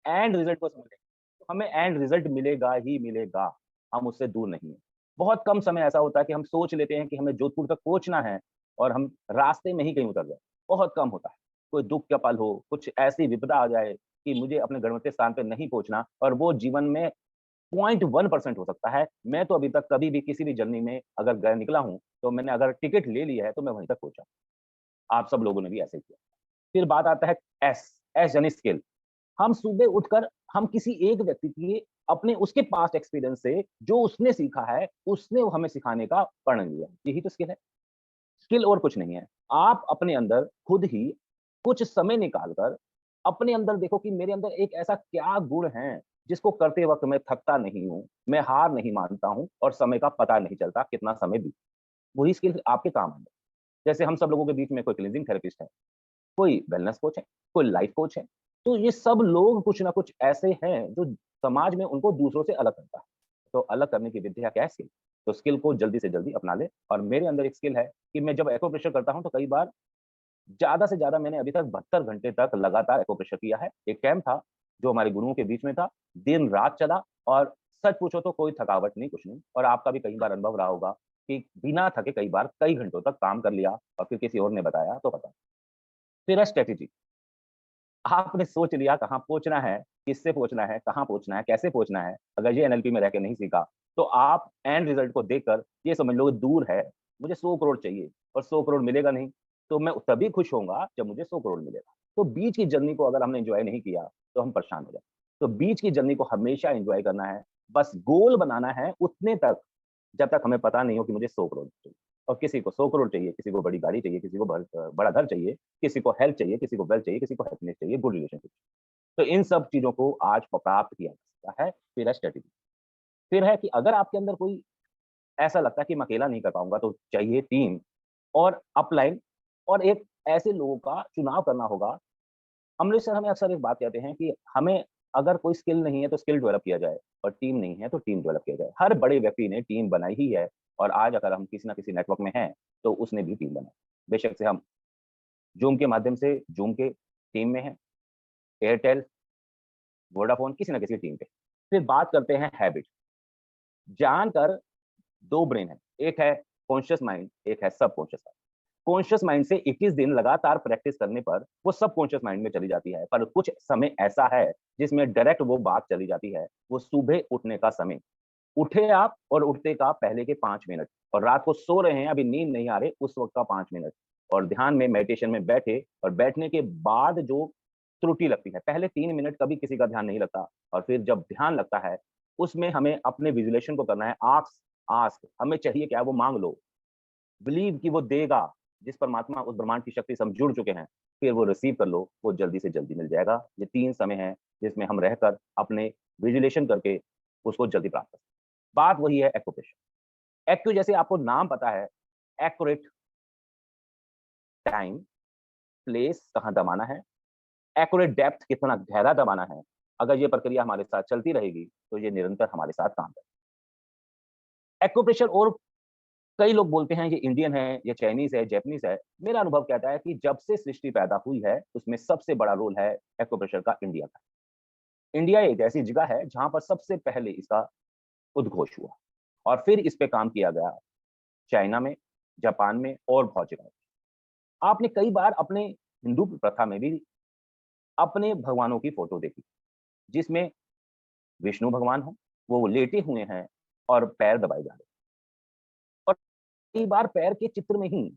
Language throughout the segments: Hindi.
एंड रिजल्ट को समझेंगे तो हमें एंड रिजल्ट मिलेगा ही मिलेगा, हम उससे दूर नहीं है। बहुत कम समय ऐसा होता है कि हम सोच लेते हैं कि हमें जोधपुर तक पहुंचना है और हम रास्ते में ही कहीं उतर जाए, बहुत कम होता है। कोई दुख का पल हो, कुछ ऐसी विपदा आ जाए कि मुझे अपने गंतव्य स्थान पे नहीं पहुंचना, और वो जीवन में 0.1% हो सकता है। मैं तो अभी तक कभी भी किसी भी जर्नी में अगर निकला हूं तो मैंने अगर टिकट ले लिया है तो मैं वहीं तक पहुंचा। आप सब लोगों ने भी ऐसे किया। फिर बात आता है एस, एस यानी स्किल। हम सुबह उठकर हम किसी एक व्यक्ति की अपने उसके पास्ट एक्सपीरियंस से जो उसने सीखा है उसने हमें सिखाने का प्रण लिया, यही तो स्किल है। स्किल और कुछ नहीं है। आप अपने अंदर खुद ही कुछ समय निकालकर अपने अंदर देखो कि मेरे अंदर एक ऐसा क्या गुण है जिसको करते वक्त मैं थकता नहीं हूं, मैं हार नहीं मानता हूं और समय का पता नहीं चलता कितना समय बीत। वही स्किल आपके काम है। जैसे हम सब लोगों के बीच में कोई क्लींजिंग थेरेपिस्ट है, कोई वेलनेस कोच है, कोई लाइफ कोच है। तो ये सब लोग कुछ ना कुछ ऐसे हैं जो समाज में उनको दूसरों से अलग करता है। तो अलग करने की विद्या क्या है? स्किल। तो स्किल को जल्दी से जल्दी अपना ले। और मेरे अंदर एक स्किल है कि मैं जब एक्यूप्रेशर करता हूं तो कई बार ज्यादा से ज्यादा मैंने अभी तक 72 घंटे तक लगातार एक्यूप्रेशर किया है। एक कैंप था जो हमारे गुरुओं के बीच में था, दिन रात चला। और सच पूछो तो कोई थकावट नहीं, कुछ नहीं। और आपका भी कई बार अनुभव रहा होगा कि बिना थके कई बार कई घंटों तक काम कर लिया और फिर किसी और ने बताया तो पता। फिर है स्ट्रेटेजी। आपने सोच लिया कहाँ पहुंचना है, किससे पहुंचना है, कहाँ पहुंचना है, कैसे पहुंचना है। अगर ये एनएलपी में रह के नहीं सीखा तो आप एंड रिजल्ट को देखकर ये समझ लो दूर है। मुझे 100 करोड़ चाहिए और 100 करोड़ मिलेगा नहीं, तो मैं तभी खुश होऊंगा जब मुझे 100 करोड़ मिलेगा। तो बीच की जर्नी को अगर हमने एंजॉय नहीं किया तो हम परेशान हो जाए। तो बीच की जर्नी को हमेशा एंजॉय करना है। बस गोल बनाना है उतने तक जब तक हमें पता नहीं हो कि मुझे 100 करोड़ चाहिए। और किसी को 100 करोड़ चाहिए, किसी को बड़ी गाड़ी चाहिए, किसी को बड़ा घर चाहिए, किसी को हेल्थ चाहिए, किसी को वेल्थ चाहिए, किसी को हैप्पीनेस चाहिए, गुड रिलेशनशिप। तो इन सब चीजों को आज प्राप्त किया जा सकता है। फिर है स्ट्रेटेजी। फिर है कि अगर आपके अंदर कोई ऐसा लगता है कि मैं अकेला नहीं कर पाऊंगा तो चाहिए टीम और अपलाइन। और एक ऐसे लोगों का चुनाव करना होगा। अमृतसर हमें अक्सर एक बात कहते हैं कि हमें अगर कोई स्किल नहीं है तो स्किल डेवलप किया जाए, और टीम नहीं है तो टीम डेवलप किया जाए। हर बड़े व्यक्ति ने टीम बनाई ही है। और आज अगर हम किसी ना किसी नेटवर्क में हैं तो उसने भी टीम बनाई। बेशक से हम जूम के माध्यम से जूम के टीम में हैं, एयरटेल, वोडाफोन, किसी ना किसी टीम पे। फिर बात करते हैं हैबिट। जानकर दो ब्रेन है, एक है कॉन्शियस माइंड, एक है सब कॉन्शियस माइंड। कॉन्शियस माइंड से 21 दिन लगातार प्रैक्टिस करने पर वो सब कॉन्शियस माइंड में चली जाती है। पर कुछ समय ऐसा है जिसमें डायरेक्ट वो बात चली जाती है, वो सुबह उठने का समय। उठे आप और उठते का पहले के 5 मिनट, और रात को सो रहे हैं अभी नींद नहीं आ रही उस वक्त का 5 मिनट। और ध्यान में मेडिटेशन में बैठे और बैठने के बाद जो त्रुटि लगती है, पहले 3 मिनट कभी किसी का ध्यान नहीं लगता। और फिर जब ध्यान लगता है उसमें हमें अपने विजुलेशन को करना है। आस्क, आस्क हमें चाहिए क्या वो मांग लो। बिलीव कि वो देगा। जिस परमात्मा उस ब्रह्मांड की शक्ति से हम जुड़ चुके हैं, फिर वो रिसीव कर लो, वो जल्दी से जल्दी मिल जाएगा। ये 3 समय है जिसमें हम रहकर अपने विजुलेशन करके उसको जल्दी प्राप्त कर सकते हैं। बात वही है एक्यूप्रेशर। एक्यू जैसे आपको नाम पता है, एक्यूरेट, टाइम, प्लेस कहाँ दबाना है, एक्यूरेट डेप्थ कितना गहरा दबाना है। अगर ये प्रक्रिया हमारे साथ चलती रहेगी तो ये निरंतर हमारे साथ काम करेगा। एक्यूप्रेशर और कई लोग बोलते हैं ये इंडियन है, ये चाइनीज है, जैपनीज है। मेरा अनुभव कहता है कि जब से सृष्टि पैदा हुई है उसमें सबसे बड़ा रोल है एक्यूप्रेशर का इंडिया का। इंडिया एक ऐसी जगह है जहां पर सबसे पहले इसका उद्घोष हुआ और फिर इस पे काम किया गया चाइना में, जापान में और बहुत जगह। आपने कई बार अपने हिंदू प्रथा में भी अपने भगवानों की फोटो देखी जिसमें विष्णु भगवान हो, वो लेटे हुए हैं और पैर दबाए जा रहे हैं। और कई बार पैर के चित्र में ही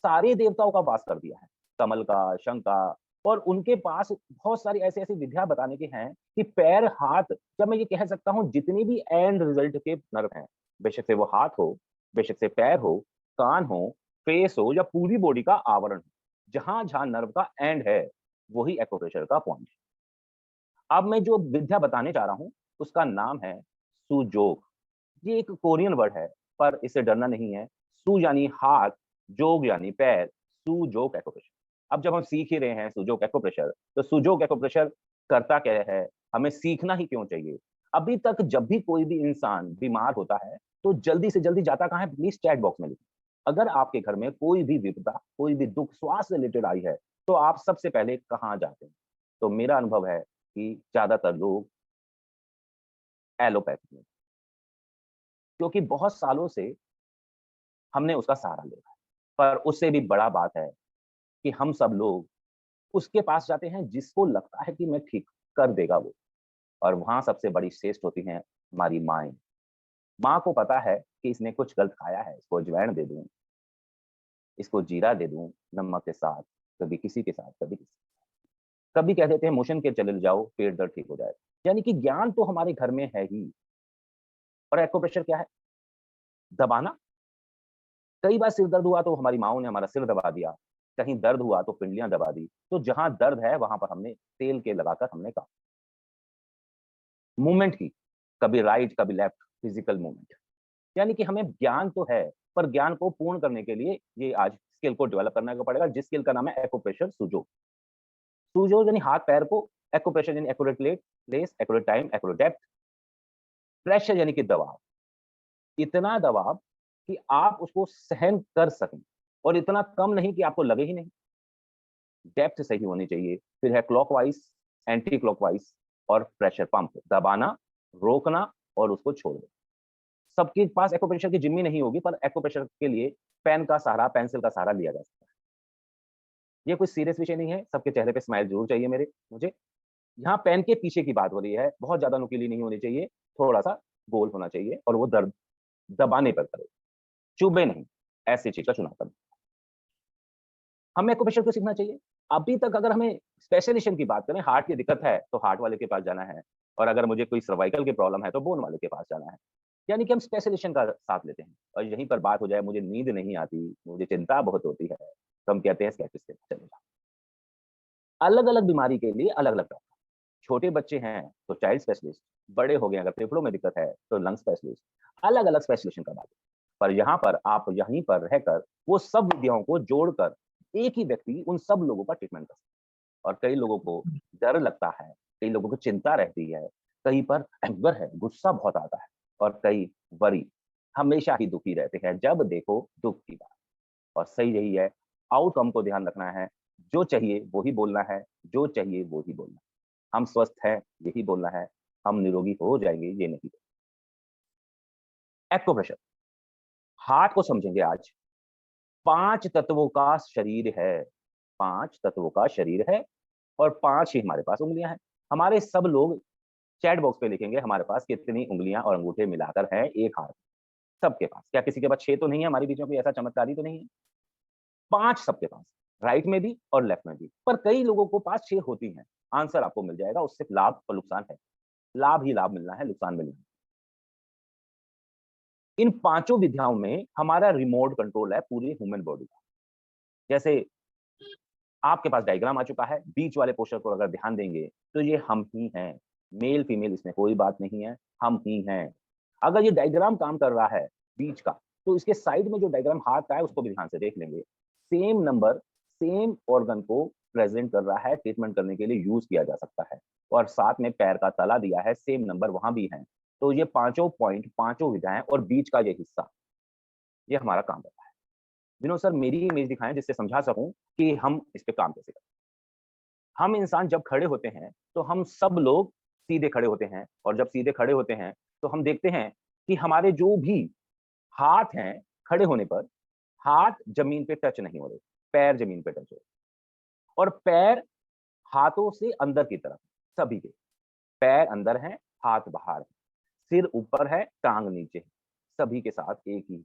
सारे देवताओं का वास कर दिया है, कमल का, शंख का। और उनके पास बहुत सारी ऐसी ऐसी विद्या बताने के हैं कि पैर, हाथ, जब मैं ये कह सकता हूं जितनी भी एंड रिजल्ट के नर्व हैं, बेशक से वो हाथ हो, बेशक से पैर हो, कान हो, फेस हो या पूरी बॉडी का आवरण हो, जहां जहां नर्व का एंड है वही एक्यूप्रेशर का पॉइंट। अब मैं जो विद्या बताने जा रहा हूं उसका नाम है सुजोग। ये एक कोरियन वर्ड है, पर इससे डरना नहीं है। सु यानी हाथ, जोग यानी पैर, सुजोग एक्यूप्रेशर। अब जब हम सीख ही रहे हैं सुजोग एक्यूप्रेशर, तो सुजोग एक्यूप्रेशर करता क्या है, हमें सीखना ही क्यों चाहिए। अभी तक जब भी कोई भी इंसान बीमार होता है तो जल्दी से जल्दी जाता कहाँ है, प्लीज चैट बॉक्स में लिखिए। अगर आपके घर में कोई भी विपदा, कोई भी दुख स्वास्थ्य से रिलेटेड आई है तो आप सबसे पहले कहाँ जाते हैं। तो मेरा अनुभव है कि ज़्यादातर लोग एलोपैथी में, क्योंकि बहुत सालों से हमने उसका सहारा लिया है। पर उससे भी बड़ा बात है कि हम सब लोग उसके पास जाते हैं जिसको लगता है कि मैं ठीक कर देगा वो, और वहाँ सबसे बड़ी श्रेष्ठ होती हैं हमारी माएँ। माँ को पता है कि इसने कुछ गलत खाया है, इसको अजवाइन दे दूँ, इसको जीरा दे दूँ नमक के साथ, कभी किसी के साथ, कभी किसी, कभी कह देते हैं मोशन के चले जाओ, पेट दर्द ठीक हो जाएगा। यानी कि ज्ञान तो हमारे घर में है ही। और एक्यूप्रेशर क्या है? दबाना। कई बार सिर दर्द हुआ तो हमारी माँओं ने हमारा सिर दबा दिया, कहीं दर्द हुआ तो पिंडलियाँ दबा दी। तो जहाँ दर्द है वहाँ पर हमने तेल के लगाकर हमने काम, मूवमेंट की, कभी राइट कभी लेफ्ट, फिजिकल मूवमेंट। यानी कि हमें ज्ञान तो है, पर ज्ञान को पूर्ण करने के लिए ये आज स्किल को डेवलप करना को पड़ेगा, जिस स्किल का नाम है एक्यूप्रेशर सुजो। सुजो यानी हाथ पैर को, एक्यूप्रेशर यानी accurate place, accurate time, accurate depth, pressure यानी कि दबाव। इतना दबाव कि आप उसको सहन कर सकें, और इतना कम नहीं कि आपको लगे ही नहीं। डेप्थ सही होनी चाहिए। फिर है क्लॉकवाइज, एंटी क्लॉकवाइज, और प्रेशर पंप, दबाना, रोकना और उसको छोड़ देना। सबके पास एक्यूप्रेशर की जिम्मी नहीं होगी, पर एक्यूप्रेशर के लिए पेन का सहारा, पेंसिल का सहारा लिया जा सकता है। ये कोई सीरियस विषय नहीं है, सबके चेहरे पे स्माइल जरूर चाहिए मुझे। यहाँ पेन के पीछे की बात हो रही है, बहुत ज्यादा नुकीली नहीं होनी चाहिए, थोड़ा सा गोल होना चाहिए, और वो दर्द दबाने पर करे, चुभे नहीं, ऐसी चीज का चुनाव करना। हमें एक्यूप्रेशर क्यों सीखना चाहिए? अभी तक अगर हमें स्पेशलाइजेशन की बात करें, हार्ट की दिक्कत है तो हार्ट वाले के पास जाना है, और अगर मुझे कोई सर्वाइकल की प्रॉब्लम है तो बोन वाले के पास जाना है। यानी कि हम स्पेशलाइजेशन का साथ लेते हैं, और यहीं पर बात हो जाए मुझे नींद नहीं आती, मुझे चिंता बहुत होती है, तो हम कहते हैं स्केपिस्ट के पास चले जाओ। अलग अलग बीमारी के लिए अलग अलग डॉक्टर। छोटे बच्चे हैं तो चाइल्ड स्पेशलिस्ट, बड़े हो गए अगर फेफड़ों में दिक्कत है तो लंग स्पेशलिस्ट, अलग अलग स्पेशलाइजेशन का बात है। पर यहाँ पर आप यहीं पर रहकर वो सब विधियों को जोड़कर एक ही व्यक्ति उन सब लोगों का ट्रीटमेंट कर सकता है। और कई लोगों को डर लगता है, कई लोगों को चिंता रहती है, कहीं पर एंगर है, गुस्सा बहुत आता है, और कई वरी, हमेशा ही दुखी रहते हैं, जब देखो दुख की बात। और सही यही है, आउटकम को ध्यान रखना है, जो चाहिए वो ही बोलना है, जो चाहिए वो ही बोलना है। हम स्वस्थ हैं यही बोलना है, हम निरोगी हो जाएंगे ये नहीं। एक्यूप्रेशर, हाथ को समझेंगे आज। 5 तत्वों का शरीर है, 5 तत्वों का शरीर है, और 5 ही हमारे पास उंगलियां हैं। हमारे सब लोग चैट बॉक्स पे लिखेंगे हमारे पास कितनी उंगलियां और अंगूठे मिलाकर हैं एक हाथ। सबके पास, क्या किसी के पास 6 तो नहीं है? हमारे बीच में कोई ऐसा चमत्कारी तो नहीं है? 5 सबके पास, राइट में भी और लेफ्ट में भी। पर कई लोगों को पास 6 होती हैं। आंसर आपको मिल जाएगा, उससे लाभ और नुकसान है। लाभ ही लाभ मिलना है, नुकसान मिलना है। इन पांचों विधियों में हमारा रिमोट कंट्रोल है पूरी ह्यूमन बॉडी का। जैसे आपके पास डायग्राम आ चुका है, बीच वाले पोस्टर को अगर ध्यान देंगे तो ये हम ही हैं। मेल फीमेल इसमें कोई बात नहीं है, हम ही हैं। अगर ये डायग्राम काम कर रहा है बीच का, तो इसके साइड में जो डायग्राम हाथ का है उसको भी ध्यान से देख लेंगे। सेम नंबर सेम ऑर्गन को प्रेजेंट कर रहा है, ट्रीटमेंट करने के लिए यूज किया जा सकता है। और साथ में पैर का तला दिया है, सेम नंबर वहां भी है। तो ये पांचों पॉइंट, पांचों विधाएं और बीच का ये हिस्सा, ये हमारा काम है। विनोद सर मेरी इमेज दिखाएं जिससे समझा सकूं कि हम इस पे काम कैसे करें। हम इंसान जब खड़े होते हैं तो हम सब लोग सीधे खड़े होते हैं, और जब सीधे खड़े होते हैं तो हम देखते हैं कि हमारे जो भी हाथ हैं, खड़े होने पर हाथ जमीन पे टच नहीं हो रहे, पैर जमीन पे टच हो रहे, और पैर हाथों से अंदर की तरफ, सभी के पैर अंदर हैं, हाथ बाहर है, सिर ऊपर है, टांग नीचे है, सभी के साथ एक ही।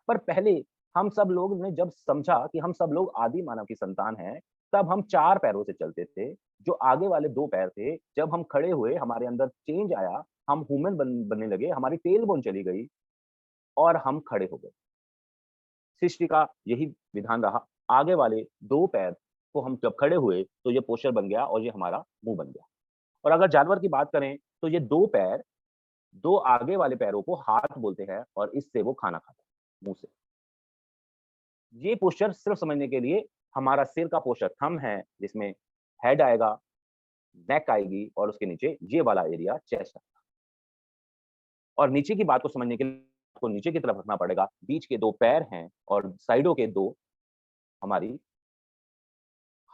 पर पहले हम सब लोग ने जब समझा कि हम सब लोग आदि मानव की संतान हैं, तब हम 4 पैरों से चलते थे। जो आगे वाले 2 पैर थे, जब हम खड़े हुए हमारे अंदर चेंज आया, हम ह्यूमन बनने लगे, हमारी टेल बोन चली गई और हम खड़े हो गए। सृष्टि का यही विधान रहा। आगे वाले 2 पैर को हम जब खड़े हुए तो ये पोस्चर बन गया और ये हमारा मुंह बन गया। और अगर जानवर की बात करें तो ये 2 पैर, 2 आगे वाले पैरों को हाथ बोलते हैं, और इससे वो खाना खाता है मुंह से। ये पोस्चर सिर्फ समझने के लिए, हमारा सिर का पोस्चर थंब है, जिसमें हेड आएगा, नेक आएगी, और उसके नीचे ये वाला एरिया चेस्ट है। और नीचे की बात को समझने के लिए आपको नीचे की तरफ रखना पड़ेगा। बीच के 2 पैर हैं और साइडों के 2 हमारी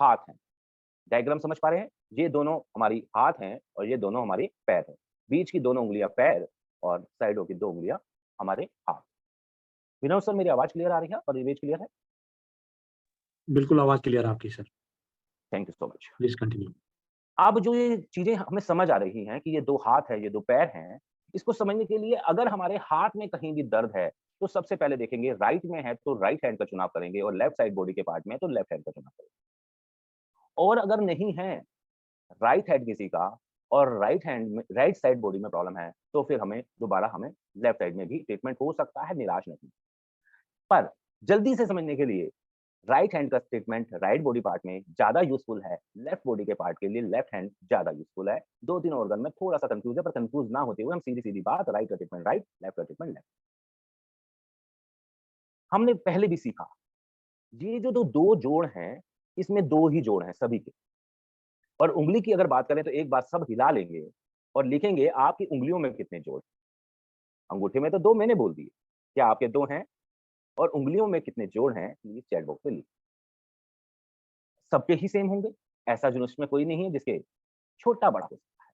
हाथ हैं। डायग्राम समझ पा रहे हैं? ये दोनों हमारी हाथ हैं और ये दोनों हमारे पैर हैं। बीच की दोनों उँगलियाँ पैर और साइडों की 2 उँगलियाँ हमारे हाथ। विनोद सर, मेरी आवाज़ क्लियर आ रही है और इमेज क्लियर है? बिल्कुल आवाज़ क्लियर है आपकी sir. Thank you so much. Please continue. अब जो ये चीज़ें हमें समझ आ रही हैं कि ये 2 हाथ है, ये 2 पैर हैं, इसको समझने के लिए अगर हमारे हाथ में कहीं भी दर्द है, तो सबसे पहले देखेंगे राइट में है तो राइट हैंड का चुनाव करेंगे और लेफ्ट साइड बॉडी के पार्ट में है तो लेफ्ट हैंड का चुनाव करेंगे। और अगर नहीं है राइट हैंड किसी का और राइट साइड बॉडी में प्रॉब्लम है, तो फिर हमें लेफ्ट साइड में भी ट्रीटमेंट हो सकता है, निराश नहीं। पर जल्दी से समझने के लिए राइट हैंड का स्टेटमेंट राइट बॉडी पार्ट में ज़्यादा यूज़फुल है, लेफ्ट बॉडी के पार्ट के लिए लेफ्ट हैंड ज़्यादा यूज़फुल है। 2-3 ऑर्गन में थोड़ा-सा कन्फ्यूज़ है, पर कन्फ्यूज़ ना होते हुए हम सीधी-सीधी बात राइट का ट्रीटमेंट राइट, लेफ्ट का ट्रीटमेंट लेफ्ट। हमने पहले भी सीखा, ये जो 2 जोड़ हैं, इसमें 2 ही जोड़ हैं सभी के। और उँगली की अगर बात करें तो एक बार सब हिला लेंगे और लिखेंगे आपकी उँगलियों में कितने जोड़ हैं। अंगूठे में तो 2 मैंने बोल दिए, क्या आपके 2 हैं? और उँगलियों में कितने जोड़ हैं, प्लीज़ चैट बॉक्स में लिखिए। सबके ही सेम होंगे, ऐसा जो उसमें कोई नहीं है जिसके छोटा-बड़ा हो सकता है।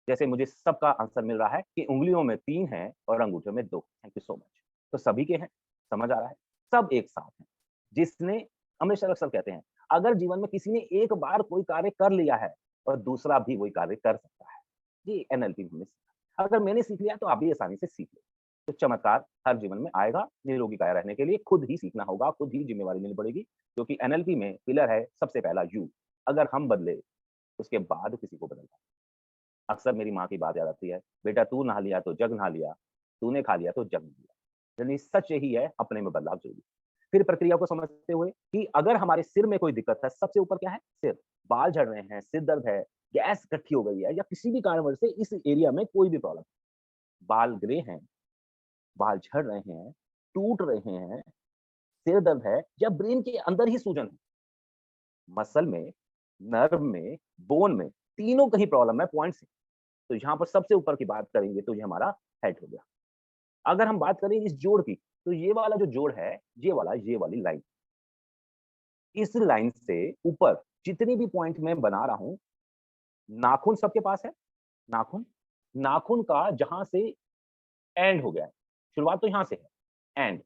जैसे मुझे सबका आंसर मिल रहा है कि उँगलियों में 3 हैं और अंगूठे में 2। Thank you so much. तो सभी के हैं, समझ आ रहा है? सब एक साथ हैं। जिसने अमृत सर अक्सर कहते हैं, अगर जीवन में किसी ने एक बार कोई कार्य कर लिया है और दूसरा भी वही कार्य कर सकता है। ये एनएलपी में हमने सीखा। अगर मैंने सीख लिया तो आप भी आसानी से सीख लो। तो चमत्कार हर जीवन में आएगा, निरोगी काया रहने के लिए खुद ही सीखना होगा, खुद ही ज़िम्मेवारी लेनी पड़ेगी, क्योंकि एनएलपी में पिलर है सबसे पहला यू। अगर हम बदले, उसके बाद किसी को बदलना। अक्सर मेरी माँ की बात याद आती है, बेटा तू नहा लिया तो जग नहा लिया, तूने खा लिया तो जग नहा लिया। यानी सच यही है, अपने में बदलाव ज़रूरी। फिर प्रक्रिया को समझते हुए कि अगर हमारे सिर में कोई दिक्कत है, सबसे ऊपर क्या है? सिर। बाल झड़ रहे हैं, सिर दर्द है, गैस इकट्ठी हो गई है या किसी भी कारणवश से इस एरिया में कोई भी प्रॉब्लम, बाल ग्रे हैं, बाल झड़ रहे हैं, टूट रहे हैं, सिर दर्द है या ब्रेन के अंदर ही सूजन है, मसल में, नर्व में, बोन में, तीनों कहीं प्रॉब्लम है पॉइंट से। तो यहाँ पर सबसे ऊपर की बात करेंगे तो ये हमारा हेड हो गया। अगर हम बात करें इस जोड़ की, तो ये वाला जो जोड़ है, ये वाली लाइन, इस लाइन से ऊपर जितनी भी पॉइंट मैं बना रहा हूँ, नाखून सबके पास है, नाखून, नाखून का जहाँ से एंड हो गया है, शुरुआत तो यहाँ से है, एंड,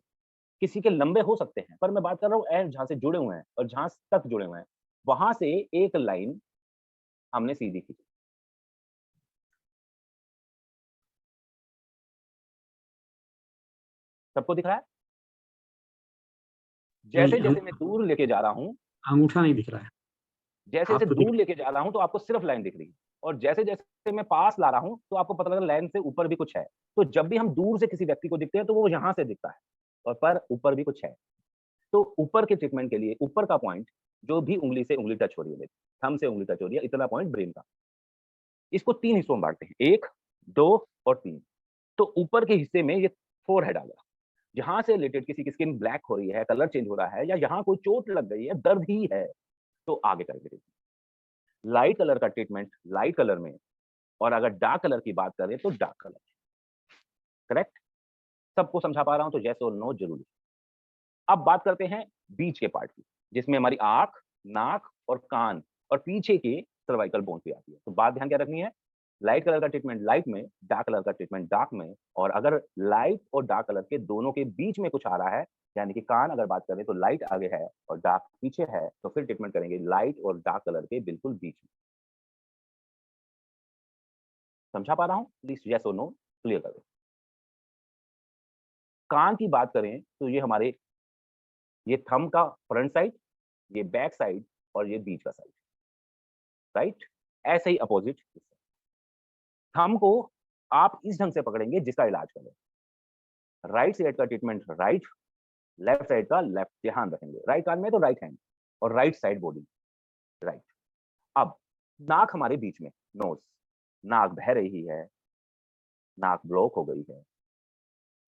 किसी के लंबे हो सकते हैं, पर मैं बात कर रहा हूँ एंड जहाँ से जुड़े हुए हैं और जहाँ तक जुड़े हुए हैं, वहाँ से एक लाइन हमने सीधी खींची। सबको दिख रहा है? नहीं, जैसे-जैसे मैं दूर लेके जा रहा हूँ, अंगूठा नहीं दिख रहा है। जैसे-जैसे हाथ तो दिख दूर लेके जा रहा हूँ, तो आपको सिर्फ लाइन दिख रही है और जैसे-जैसे मैं पास ला रहा हूँ, तो आपको पता लगा लाइन से ऊपर भी कुछ है। तो जब भी हम दूर से किसी व्यक्ति को दिखते हैं, तो वो यहाँ से दिखता है और पर ऊपर भी कुछ है। तो ऊपर के ट्रीटमेंट के लिए ऊपर का पॉइंट, जो भी उँगली से उँगली टच हो रही है, थंब से उँगली टच हो रही है, इतना पॉइंट ब्रेन का। इसको 3 हिस्सों में बाँटते हैं, 1, 2 और 3। तो ऊपर के हिस्से में ये फोरहेड आ गया। जहाँ से रिलेटेड किसी की स्किन ब्लैक हो रही है, कलर चेंज हो रहा है या यहाँ कोई चोट लग गई है, दर्द ही है, तो आगे करेंगे। लाइट कलर का ट्रीटमेंट लाइट कलर में और अगर डार्क कलर की बात करें तो डार्क कलर। करेक्ट? सबको समझा पा रहा हूँ तो येस और नो ज़रूरी। अब बात करते हैं बीच के पार्ट की, जिसमें हमारी आँख, नाक और कान और पीछे की सर्वाइकल बोन भी आती है। तो बात ध्यान क्या रखनी है? लाइट कलर का ट्रीटमेंट लाइट में, डार्क कलर का ट्रीटमेंट डार्क में और अगर लाइट और डार्क कलर के दोनों के बीच में कुछ आ रहा है, यानी कि कान अगर बात करें तो लाइट आगे है और डार्क पीछे है, तो फिर ट्रीटमेंट करेंगे लाइट और डार्क कलर के बिल्कुल बीच में। समझा पा रहा हूँ? प्लीज़ येस और नो क्लियर कर दो। कान की बात करें तो ये थंब का फ्रंट साइड, ये बैक साइड और ये बीच का साइड, राइट? ऐसे ही अपोजिट थंब को आप इस ढंग से पकड़ेंगे जिसका इलाज करें। राइट साइड का ट्रीटमेंट राइट, लेफ्ट साइड का लेफ्ट, ध्यान रखेंगे। राइट कान में तो राइट हैंड और राइट साइड बॉडी, राइट। अब नाक हमारे बीच में, नोज़, नाक बह रही है, नाक ब्लॉक हो गई है,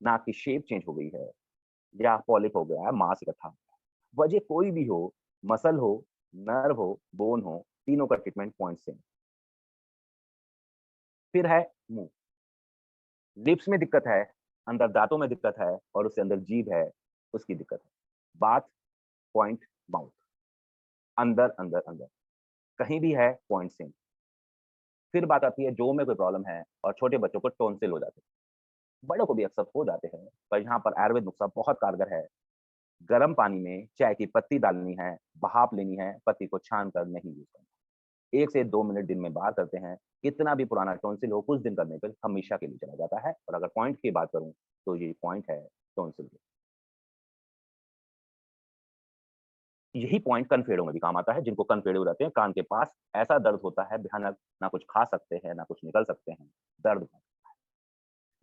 नाक की शेप चेंज हो गई है या पॉलिप हो गया है, मांस इकट्ठा हो गया है। वजह कोई भी हो, मसल हो, नर्व हो, बोन हो, तीनों का ट्रीटमेंट पॉइंट सेम। फिर है मुँह, लिप्स में दिक्कत है, अंदर दाँतों में दिक्कत है और उससे अंदर जीभ है, उसकी दिक्कत है। बात पॉइंट माउथ, अंदर, अंदर, अंदर। कहीं भी है पॉइंट सेम। फिर बात आती है जो में कोई प्रॉब्लम है और छोटे बच्चों को टॉन्सिल हो जाते हैं। बड़ों को भी अक्सर हो जाते हैं, पर यहाँ पर आयुर्वेद नुस्खा बहुत कारगर है। गर्म पानी में चाय की पत्ती डालनी है, भाप लेनी है, पत्ती को छान कर नहीं यूज़ करना। 1 से 2 मिनट दिन में बाहर करते हैं, कितना भी पुराना टॉन्सिल हो, कुछ दिन करने पर हमेशा के लिए चला जाता है। और अगर पॉइंट की बात करूँ, तो ये पॉइंट है टॉन्सिल के। यही पॉइंट कनफेड़ों में भी काम आता है, जिनको कनफेड़े हो जाते हैं, कान के पास ऐसा दर्द होता है भयानक, ना कुछ खा सकते हैं, ना कुछ निकल सकते हैं, दर्द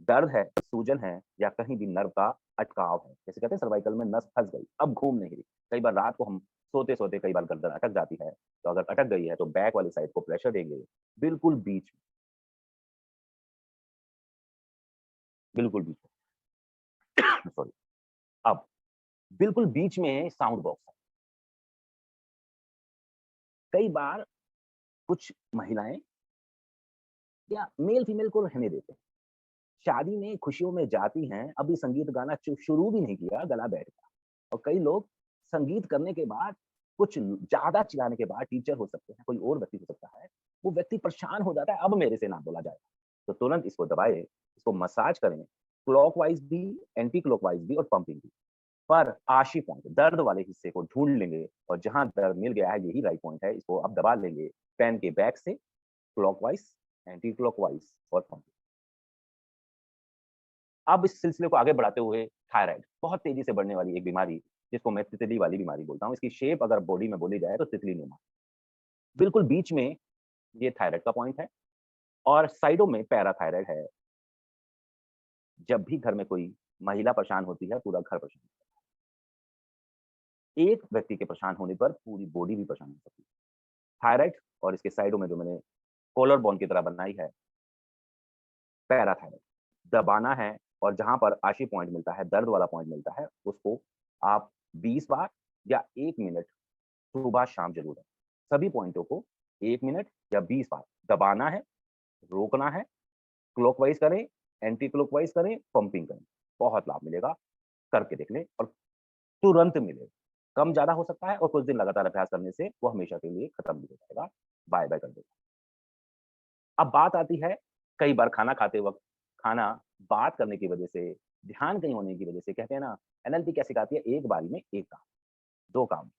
दर्द है, सूजन है या कहीं भी नर्व का अटकाव है। जैसे कहते हैं सर्वाइकल में नस फँस गई, अब घूम नहीं रही। कई बार रात को हम सोते-सोते कई बार गर्दन अटक जाती है, तो अगर अटक गई है तो बैक वाली साइड को प्रेशर देंगे, बिल्कुल बीच में, बिल्कुल बीच में सॉरी। अब बिल्कुल बीच में साउंड बॉक्स है। कई बार कुछ महिलाएँ या मेल फीमेल को रहने देते हैं। शादी में, खुशियों में जाती हैं, अभी संगीत गाना शुरू भी नहीं किया, गला बैठ गया। और कई लोग संगीत करने के बाद, कुछ ज़्यादा चिल्लाने के बाद टीचर हो सकते हैं, कोई और व्यक्ति हो सकता है, वो व्यक्ति परेशान हो जाता है, अब मेरे से ना बोला जाए। तो तुरंत इसको दबाएँ, इसको मसाज करें, क्लॉकवाइज़ भी, एंटी क्लॉकवाइज़ भी और पंपिंग भी। पर आशी पॉइंट, दर्द वाले हिस्से को ढूँढ लेंगे और जहाँ दर्द मिल गया है, यही राइट पॉइंट है, इसको अब दबा लेंगे, पेन के बैक से क्लॉकवाइज़, एंटी क्लॉकवाइज़ और पंपिंग। अब इस सिलसिले को आगे बढ़ाते हुए थायराइड, बहुत तेज़ी से बढ़ने वाली एक बीमारी, जिसको मैं तितली वाली बीमारी बोलता हूँ। इसकी शेप अगर बॉडी में बोली जाए तो तितली-नुमा। बिल्कुल बीच में ये थायराइड का पॉइंट है और साइडों में पैराथायराइड है। जब भी घर में कोई महिला परेशान होती है, पूरा घर परेशान होता है। एक व्यक्ति के परेशान होने पर पूरी बॉडी भी परेशान हो सकती है। थायराइड और इसके साइडों में जो मैंने कॉलर बोन की तरह बनाई है, पैराथायराइड। दबाना है और जहाँ पर आशी पॉइंट मिलता है, दर्द वाला पॉइंट मिलता है, उसको आप 20 बार या 1 मिनट सुबह-शाम ज़रूर है। सभी पॉइंटों को 1 मिनट या 20 बार दबाना है, रोकना है, क्लॉकवाइज़ करें, एंटी क्लॉकवाइज़ करें, पंपिंग करें। बहुत लाभ मिलेगा, करके देख लें और तुरंत मिलेगा। कम-ज़्यादा हो सकता है और कुछ दिन लगातार अभ्यास करने से वो हमेशा के लिए खत्म भी हो जाएगा, बाय-बाय कर देगा। अब बात आती है कई बार खाना खाते वक़्त, खाना बात करने की वजह से, ध्यान कहीं होने की वजह से कहते हैं ना, एनएलपी क्या सिखाती है, एक बारी में एक काम, 2 काम।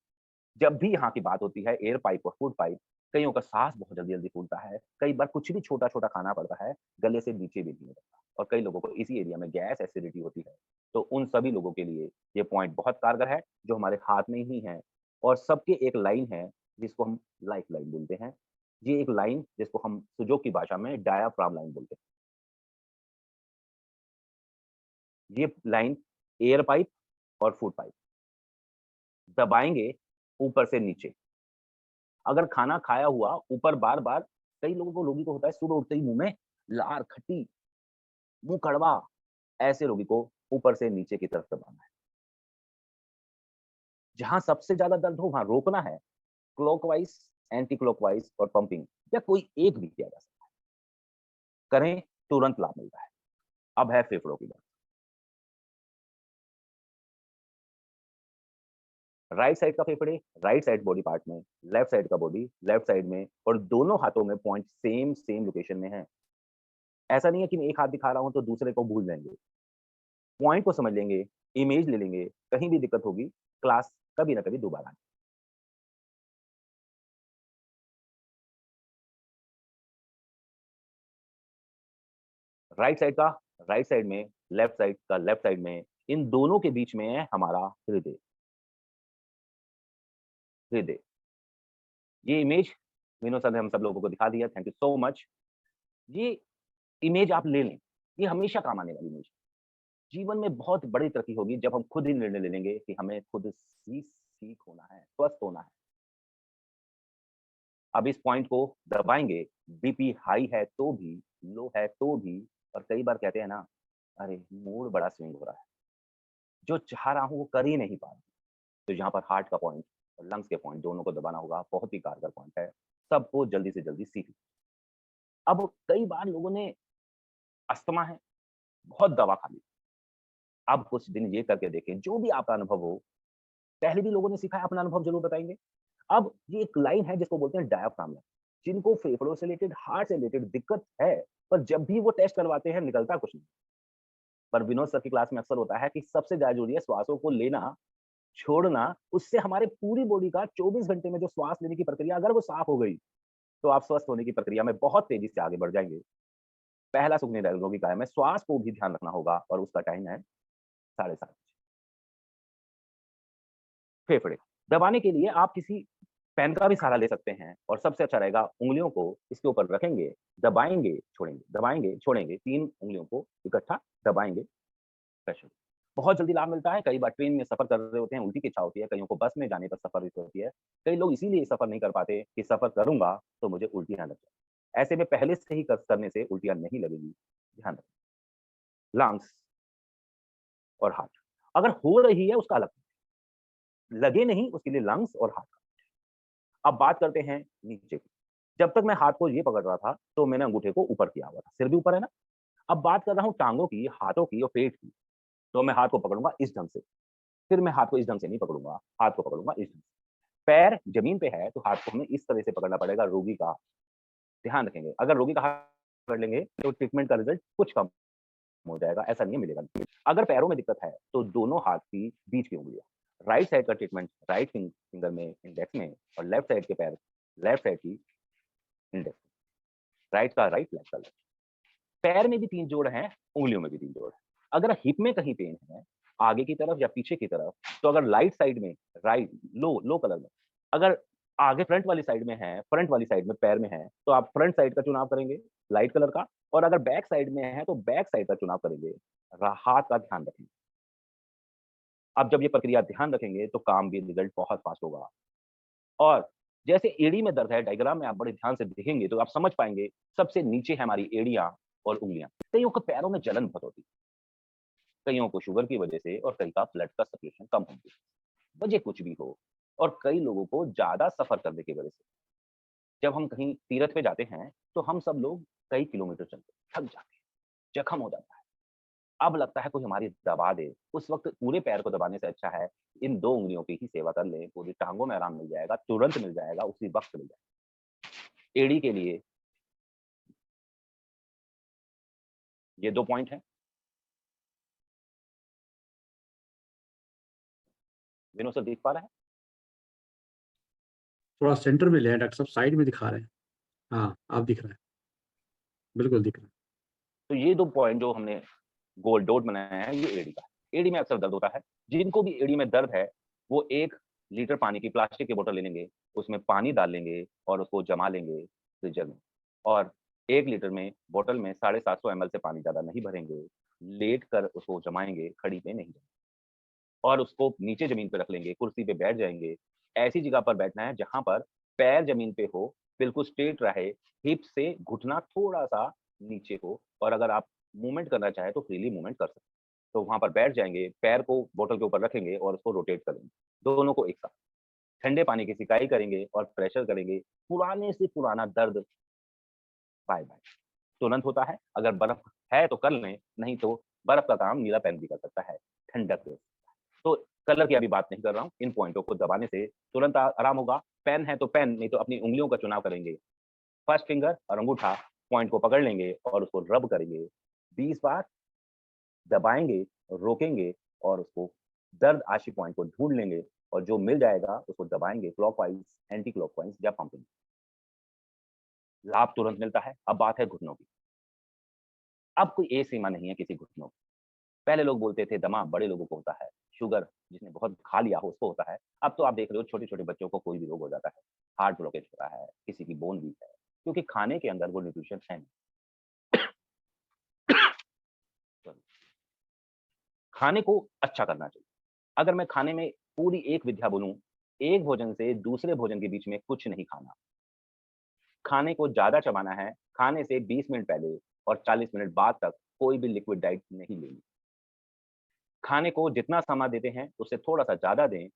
जब भी यहाँ की बात होती है एयर पाइप और फूड पाइप, कइयों का साँस बहुत जल्दी-जल्दी फूलता है। कई बार कुछ भी छोटा-छोटा खाना पड़ता है, गले से नीचे भी नहीं उतरता और कई लोगों को इसी एरिया में गैस, एसिडिटी होती है। तो उन सभी लोगों के लिए ये पॉइंट बहुत कारगर है, जो हमारे हाथ में ही है और सबके एक लाइन है, जिसको हम लाइफ लाइन बोलते हैं। ये एक लाइन जिसको हम सुजोक की भाषा में डायाफ्राम लाइन बोलते हैं। ये लाइन एयर पाइप और फूड पाइप दबाएँगे ऊपर से नीचे। अगर खाना खाया हुआ ऊपर बार-बार कई रोगी को होता है सुबह उठते ही मुँह में लार, खट्टी, मुँह कड़वा, ऐसे रोगी को ऊपर से नीचे की तरफ दबाना है। जहाँ सबसे ज़्यादा दर्द हो वहाँ रोकना है, क्लॉकवाइज़, एंटी क्लॉकवाइज़ और पंपिंग या कोई एक भी किया जा सकता है। करें, तुरंत लाभ मिलता है। अब है फेफड़ों की बात। राइट साइड का फेफड़े, राइट साइड बॉडी पार्ट में, लेफ्ट साइड का बॉडी, लेफ्ट साइड में और दोनों हाथों में पॉइंट सेम लोकेशन में है। ऐसा नहीं है कि मैं एक हाथ दिखा रहा हूँ तो दूसरे को भूल जाएँगे। पॉइंट को समझ लेंगे, इमेज ले लेंगे, कहीं भी दिक्कत होगी, क्लास कभी ना कभी दोबारा आनी। राइट साइड का राइट साइड में, लेफ्ट साइड का लेफ्ट साइड में, इन दोनों के बीच में है हमारा हृदय। हृदय। ये इमेज विनोद सर ने हम सब लोगों को दिखा दिया, थैंक यू सो मच। ये इमेज आप ले लें, ये हमेशा काम आने वाली इमेज। जीवन में बहुत बड़ी तरक्की होगी जब हम खुद ही निर्णय ले लेंगे कि हमें खुद ही ठीक होना है, स्वस्थ होना है। अब इस पॉइंट को दबाएँगे, बीपी हाई है तो भी, लो है तो भी और कई बार कहते हैं ना, अरे! मूड बड़ा स्विंग हो रहा है, जो चाह रहा हूँ वो कर ही नहीं पा रहा हूँ। तो यहाँ पर हार्ट का पॉइंट और लंग्स के पॉइंट दोनों को दबाना होगा, बहुत ही कारगर पॉइंट है। सबको जल्दी से जल्दी सीख लें। अब कई बार लोगों ने अस्थमा है, बहुत दवा खा ली। अब कुछ दिन ये करके देखें, जो भी आपका अनुभव हो, पहले भी लोगों ने सीखा है अपना अनुभव ज़रूर बताएँगे। अब ये एक लाइन है जिसको बोलते हैं डायाफ्राम लाइन। जिनको फेफड़ों से रिलेटेड, हार्ट से रिलेटेड दिक्कत है, पर जब भी वो टेस्ट करवाते हैं निकलता कुछ नहीं। पर विनोद सर की क्लास में अक्सर होता है कि सबसे ज़्यादा ज़रूरी है श्वासों को लेना, छोड़ना, उससे हमारे पूरी बॉडी का 24 घंटे में जो श्वास लेने की प्रक्रिया अगर वो साफ हो गई, तो आप स्वस्थ होने की प्रक्रिया में बहुत तेज़ी से आगे बढ़ जाएँगे। पहला सुख निरोगी कायम है, श्वास को भी ध्यान रखना होगा और उसका टाइम है 7:30 फेफड़े। दबाने के लिए आप किसी पेन का भी सहारा ले सकते हैं और सबसे अच्छा रहेगा उँगलियों को इसके ऊपर रखेंगे, दबाएँगे, छोड़ेंगे, 3 उँगलियों को इकट्ठा दबाएँगे, प्रेशर। बहुत जल्दी लाभ मिलता है, कई बार ट्रेन में सफ़र कर रहे होते हैं, उल्टी की इच्छा होती है, कईयों को बस में जाने पर सफ़र होती है। कई लोग इसीलिए सफ़र नहीं कर पाते कि सफ़र करूँगा तो मुझे उल्टियाँ लग जाएँ। ऐसे में पहले से ही कर करने से उल्टियाँ नहीं लगेंगी, ध्यान रखें। लंग्स और हार्ट, अगर हो रही है उसका अलग, लगे नहीं उसके लिए लंग्स और हार्ट। अब बात करते हैं नीचे की। जब तक मैं हाथ को ये पकड़ रहा था, तो मैंने अंगूठे को ऊपर किया हुआ था, सिर भी ऊपर है ना? अब बात कर रहा हूँ टाँगों की, हाथों की और पेट की, तो मैं हाथ को पकड़ूँगा इस ढंग से, फिर मैं हाथ को इस ढंग से नहीं पकड़ूँगा, हाथ को पकड़ूँगा इस ढंग से। पैर ज़मीन पे है, तो हाथ को हमें इस तरह से पकड़ना पड़ेगा रोगी का, ध्यान रखेंगे। अगर रोगी का हाथ पकड़ लेंगे, तो ट्रीटमेंट का रिज़ल्ट कुछ कम हो जाएगा, ऐसा नहीं है मिलेगा। अगर पैरों में दिक्कत है, तो दोनों हाथ की बीच की उँगलियाँ, राइट साइड का ट्रीटमेंट राइट फिंगर में, इंडेक्स में और लेफ्ट साइड के पैर, लेफ्ट साइड की इंडेक्स, राइट का राइट, लेफ्ट का लेफ्ट। पैर में भी 3 जोड़ हैं, उँगलियों में भी 3 जोड़ हैं। अगर हिप में कहीं पेन है, आगे की तरफ या पीछे की तरफ, तो अगर राइट साइड में, राइट लो लो कलर में, अगर आगे फ्रंट वाली साइड में है, फ्रंट वाली साइड में पैर में है, तो आप फ्रंट साइड का चुनाव करेंगे, लाइट कलर का, और अगर बैक साइड में है, तो बैक साइड का चुनाव करेंगे। हाथ का ध्यान रखेंगे। अब जब ये प्रक्रिया ध्यान रखेंगे, तो काम भी रिजल्ट बहुत फास्ट होगा। और जैसे एड़ी में दर्द है, डायग्राम में आप बड़े ध्यान से देखेंगे, तो आप समझ पाएँगे, सबसे नीचे है हमारी एड़ियाँ और उँगलियाँ। कइयों को पैरों में जलन बहुत होती है, कइयों को शुगर की वजह से और कई का ब्लड का सर्कुलेशन कम होने की वजह कुछ भी हो, और कई लोगों को ज़्यादा सफ़र करने की वजह से। जब हम कहीं तीर्थ पे जाते हैं, तो हम सब लोग कई किलोमीटर चलते हैं, थक जाते हैं, जख्म हो जाता है। अब लगता है कोई हमारी दबा दे, उस वक़्त पूरे पैर को दबाने से अच्छा है, इन 2 उँगलियों की ही सेवा कर लें, पूरी टाँगों में आराम मिल जाएगा, तुरंत मिल जाएगा, उसी वक़्त मिल जाएगा। एड़ी के लिए ये 2 पॉइंट हैं। विनोद सर देख पा रहे हैं? थोड़ा सेंटर में ले आएँ डॉक्टर साहब, साइड में दिखा रहे हैं। हाँ, अब दिख रहा है। बिल्कुल दिख रहा है। तो ये 2 पॉइंट जो हमने गोल डॉट बनाया है, ये एड़ी का है। एड़ी में अक्सर दर्द होता है। जिनको भी एड़ी में दर्द है, वो 1 लीटर पानी की प्लास्टिक की बोतल ले लेंगे, उसमें पानी डाल लेंगे और उसको जमा लेंगे फ्रीज़र में, और 1 लीटर में बोतल में 750 एमएल से पानी ज़्यादा नहीं भरेंगे, लेट कर उसको जमाएँगे, खड़ी पे नहीं, और उसको नीचे ज़मीन पे रख लेंगे, कुर्सी पे बैठ जाएँगे। ऐसी जगह पर बैठना है जहाँ पर पैर ज़मीन पे हो, बिल्कुल स्ट्रेट रहे, हिप से घुटना थोड़ा-सा नीचे हो, और अगर आप मूवमेंट करना चाहें तो फ्रीली मूवमेंट कर सकते हैं। तो वहाँ पर बैठ जाएँगे, पैर को बोतल के ऊपर रखेंगे और उसको रोटेट करेंगे, दोनों को एक साथ। ठंडे पानी की सिकाई करेंगे और प्रेशर करेंगे, पुराने से पुराना दर्द बाय-बाय। तुरंत होता है, अगर बर्फ है तो कर लें, नहीं तो बर्फ का काम नीला पेन भी कर सकता है, ठंडक दे। तो कलर की अभी बात नहीं कर रहा हूँ, इन पॉइंटों को दबाने से तुरंत आराम होगा। पेन है तो पेन, नहीं तो अपनी उँगलियों का चुनाव करेंगे। फर्स्ट फिंगर और अंगूठा पॉइंट को पकड़ लेंगे और उसको रब करेंगे। 20 बार दबाएँगे, रोकेंगे और उसको दर्द आशी पॉइंट को ढूँढ लेंगे, और जो मिल जाएगा उसको दबाएँगे क्लॉकवाइज़, एंटी क्लॉकवाइज़ या पंपिंग। लाभ तुरंत मिलता है। अब बात है घुटनों की। अब कोई एज सीमा नहीं है किसी घुटनों की। पहले लोग बोलते थे दमा बड़े लोगों को होता है, शुगर जिसने बहुत खा लिया हो उसको होता है। अब तो आप देख रहे हो छोटे-छोटे बच्चों को कोई भी रोग हो जाता है। हार्ट ब्लॉकेज होता है, किसी की बोन वीक है, क्योंकि खाने के अंदर वो न्यूट्रिशन है नहीं। सॉरी। खाने को अच्छा करना चाहिए। अगर मैं खाने में पूरी एक विद्या बोलूँ, एक भोजन से दूसरे भोजन के बीच में कुछ नहीं खाना। खाने को ज़्यादा चबाना है, खाने से 20 मिनट पहले और 40 मिनट बाद तक कोई भी लिक्विड डाइट नहीं लेनी। खाने को जितना समय देते हैं, उससे थोड़ा-सा ज़्यादा दें।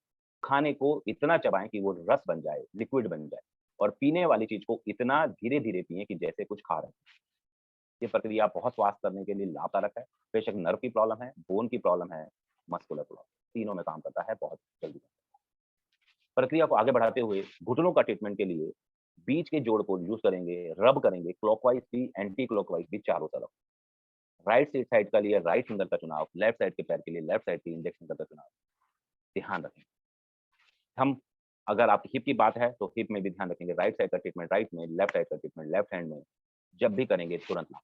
खाने को इतना चबाएँ कि वो रस बन जाए, लिक्विड बन जाए, और पीने वाली चीज़ को इतना धीरे-धीरे पिएँ कि जैसे कुछ खा रहे हैं। ये प्रक्रिया बहुत स्वास्थ्य करने के लिए लाभकारक है। बेशक नर्व की प्रॉब्लम है, बोन की प्रॉब्लम है, मस्कुलर प्रॉब्लम, तीनों में काम करता है बहुत जल्दी। प्रक्रिया को आगे बढ़ाते हुए घुटनों का ट्रीटमेंट के लिए बीच के जोड़ को यूज करेंगे, रब करेंगे क्लॉकवाइज भी, एंटी क्लॉकवाइज भी, चारों तरफ। राइट साइड का लिए राइट फिंगर का चुनाव, लेफ्ट साइड के पैर के लिए लेफ्ट साइड के इंडेक्स फिंगर का चुनाव। ध्यान रखें, हम अगर आपकी हिप की बात है तो हिप में भी ध्यान रखेंगे, राइट साइड का ट्रीटमेंट राइट में, लेफ्ट साइड का ट्रीटमेंट लेफ्ट हैंड में। जब भी करेंगे तुरंत लाभ।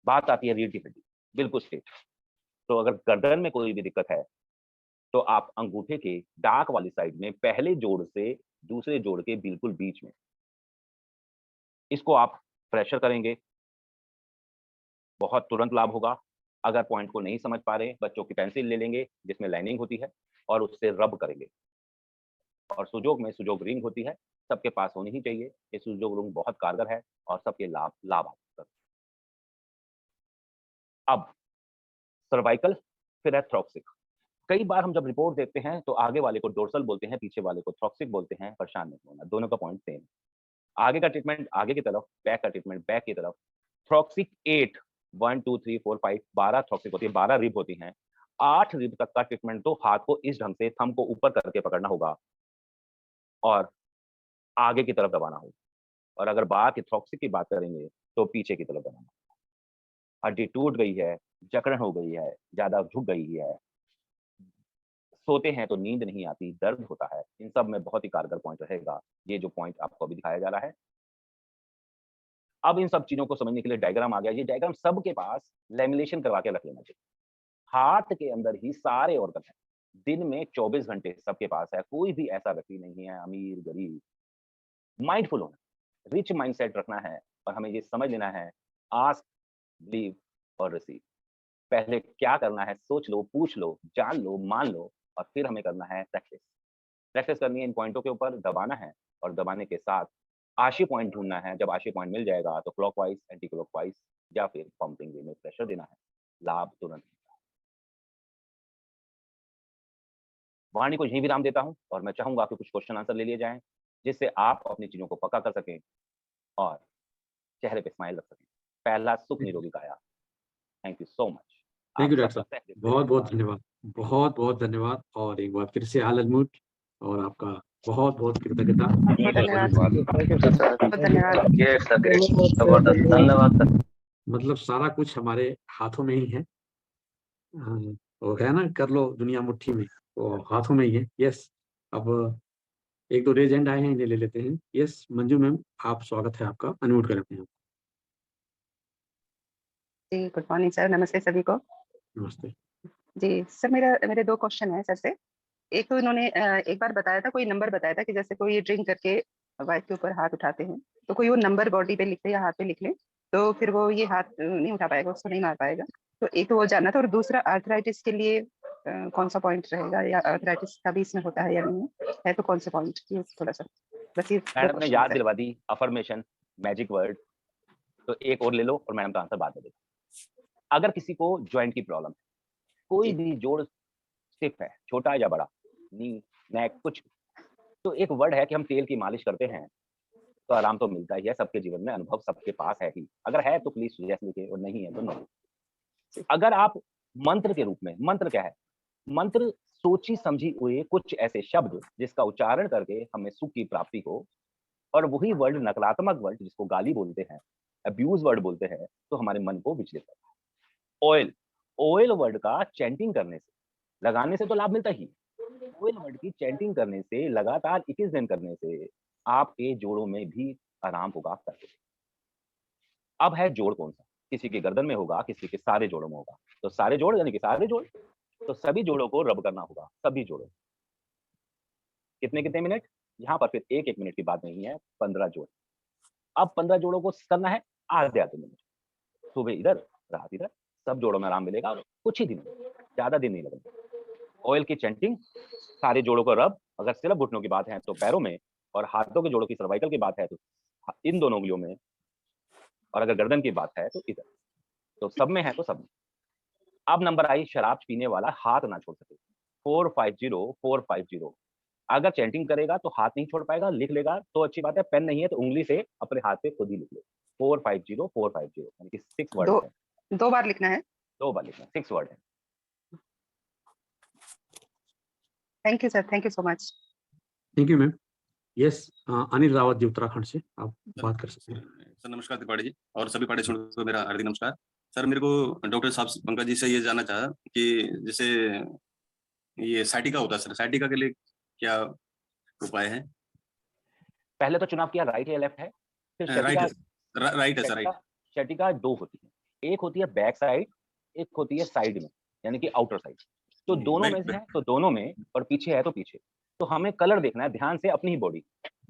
बात आती है रीढ़ की हड्डी, बिल्कुल स्ट्रेट। तो अगर गर्दन में कोई भी दिक्कत है तो आप अंगूठे के डार्क वाली साइड में पहले जोड़ से दूसरे जोड़ के बिल्कुल बीच में इसको आप प्रेशर करेंगे, बहुत तुरंत लाभ होगा। अगर पॉइंट को नहीं समझ पा रहे, बच्चों की पेंसिल ले लेंगे जिसमें लाइनिंग होती है और उससे रब करेंगे। और सुजोग में सुजोग रिंग होती है, सबके पास होनी ही चाहिए। ये सुजोग रिंग बहुत कारगर है और सबके लाभ आता है। अब सर्वाइकल, फिर है थ्रॉक्सिक। कई बार हम जब रिपोर्ट देखते हैं तो आगे वाले को डोर्सल बोलते हैं, पीछे वाले को थ्रॉक्सिक बोलते हैं। परेशान नहीं होना, दोनों का पॉइंट सेम। आगे का ट्रीटमेंट आगे की तरफ, बैक का ट्रीटमेंट बैक की तरफ। थ्रॉक्सिक 8 1 2 3 4 5 12 थ्रॉक्सिक होती है, 12 रिब होती हैं। 8 रिब तक का ट्रीटमेंट तो हाथ को इस ढंग से थंब को ऊपर करके पकड़ना होगा और आगे की तरफ दबाना होगा। और अगर बाहर की थ्रॉक्सिक की बात करेंगे तो पीछे की तरफ दबाना। हड्डी टूट गई है, जकड़न हो गई है, ज्यादा झुक गई है, सोते हैं तो नींद नहीं आती, दर्द होता है, इन सब में बहुत ही कारगर पॉइंट रहेगा ये जो पॉइंट आपको अभी दिखाया जा रहा है। अब इन सब चीजों को समझने के लिए डायग्राम आ गया। ये डायग्राम सबके पास लेमिनेशन करवा के रख लेना चाहिए। हार्ट के अंदर ही सारे ऑर्गन है, दिन में 24 घंटे सबके पास है। कोई भी ऐसा व्यक्ति नहीं है अमीर गरीब। माइंडफुल होना, रिच माइंडसेट रखना है और हमें ये समझ लेना है, आस्क, बिलीव और रिसीव। पहले क्या करना है, सोच लो, पूछ लो, जान लो, मान लो, और फिर हमें करना है प्रैक्टिस। प्रैक्टिस करनी है, इन पॉइंटों के ऊपर दबाना है और दबाने के साथ आशी पॉइंट ढूंढना है। जब आशी पॉइंट मिल जाएगा तो क्लॉकवाइज, एंटी क्लॉकवाइज या फिर पंपिंग वे में प्रेशर देना है, लाभ तुरंत। वाणी को यहीं विराम देता हूं और मैं चाहूंगा कि कुछ क्वेश्चन आंसर ले लिए जाएं जिससे आप अपनी चीजों को पक्का कर सकें और चेहरे पे स्माइल रख सकें। पहला सुख निरोगी काया। Thank you so much. Thank you आप डॉक्टर सबका साहब, तहे दिल से बहुत बहुत धन्यवाद। धन्यवाद, बहुत बहुत धन्यवाद। और एक बार फिर से आल अनम्यूट और आपका बहुत बहुत कृतज्ञता। बहुत धन्यवाद। Thank you sir. बहुत धन्यवाद। ग्रेट सर, ग्रेट, जबरदस्त, धन्यवाद सर। मतलब सारा कुछ हमारे हाथों में ही है। वो है ना, कर लो दुनिया मुट्ठी में, वो हाथों में ही है। यस, अब एक दो रेज हैंड आए हैं, इन्हें ले लेते हैं। यस मंजू मैम, आप, स्वागत है आपका, अनम्यूट करें अपने आप। जी, गुड मॉर्निंग सर, नमस्ते सभी को। नमस्ते जी सर, मेरे दो क्वेश्चन है सर से। एक तो इन्होंने एक बार बताया था, कोई नंबर बताया था कि जैसे कोई ड्रिंक करके वाइफ के ऊपर हाथ उठाते हैं तो कोई वो नंबर बॉडी पे लिख ले या हाथ पे लिख ले तो फिर वो ये हाथ नहीं उठा पाएगा, उसको नहीं मार पाएगा। तो एक तो वो जानना था, और दूसरा आर्थराइटिस के लिए कौन सा पॉइंट रहेगा, या आर्थराइटिस का भी इसमें होता है या नहीं है, तो कौन से पॉइंट, ये थोड़ा सा बस ये दो मैडम ने क्वेश्चन याद है। दिलवा दी अफर्मेशन, मैजिक वर्ड। तो एक और ले लो और मैडम का आंसर बाद में दे। अगर किसी को जॉइंट की प्रॉब्लम है, कोई भी जोड़ स्टिफ है, छोटा या बड़ा, नी, नेक, कुछ, तो एक वर्ड है कि हम तेल की मालिश करते हैं तो आराम तो मिलता ही है। सबके जीवन में अनुभव सबके पास है ही। अगर है तो प्लीज यस लिखिए और नहीं है तो नो। अगर आप मंत्र के रूप में, मंत्र क्या है, मंत्र सोची समझी हुए कुछ ऐसे शब्द जिसका उच्चारण करके हमें सुख की प्राप्ति हो, और वही वर्ड नकारात्मक वर्ड जिसको गाली बोलते हैं, अब्यूज वर्ड बोलते हैं, तो हमारे मन को विचलित करता है। ऑयल, ऑयल वर्ड का चैंटिंग करने से, लगाने से तो लाभ मिलता ही, ऑयल वर्ड की चैंटिंग करने से, लगातार 21 दिन करने से आपके जोड़ों में भी आराम होगा करके। अब है जोड़ कौन सा, किसी के गर्दन में होगा, किसी के सारे जोड़ों में होगा। तो सारे जोड़ यानी कि सारे जोड़, तो सभी जोड़ों को रब करना होगा, सभी जोड़ों। कितने कितने मिनट, यहाँ पर फिर एक एक मिनट की बात नहीं है, 15 जोड़। अब 15 जोड़ों को करना है आधे आधे मिनट, सुबह इधर, रात इधर, सब जोड़ों में आराम मिलेगा और कुछ ही दिन में, ज्यादा दिन नहीं लगेगा। ऑयल की चैंटिंग, सारे जोड़ों को रब, अगर सिर्फ घुटनों की बात है तो पैरों में, और हाथों के जोड़ों की सर्वाइकल की बात है तो इन दोनों उंगलियों में, और अगर गर्दन की बात है तो इधर। तो सब में है तो सब में। अब नंबर आई शराब पीने वाला हाथ ना छोड़ सके, 450 450। अगर चैंटिंग करेगा तो हाथ नहीं छोड़ पाएगा, लिख लेगा तो अच्छी बात है, पेन नहीं है तो उंगली से अपने हाथ पे खुद ही लिख ले। 450 यानी कि 6 वर्ड है। 2 बार लिखना है। 2 बार लिखना, 6 वर्ड है। Thank you sir, thank you so much. Thank you ma'am. Yes, Anil Rawat ji Uttarakhand से आप बात कर सकते हैं। सर नमस्कार त्रिपाठी जी और सभी पार्टिसिपेंट को मेरा हार्दिक नमस्कार। सर मेरे को डॉक्टर साहब पंकज जी से ये जानना चाहा कि जैसे ये साइटिका होता है सर, साइटिका के लिए क्या उपाय है? पहले तो चुनाव किया राइट या लेफ्ट है, फिर राइट शटिका। है सर, राइट है सर, राइट। शटिका दो होती है, एक होती है बैक साइड, एक होती है साइड में, यानी कि आउटर साइड। तो दोनों में से है तो दोनों में, और पीछे है तो पीछे। तो हमें कलर देखना है ध्यान से, अपनी ही बॉडी।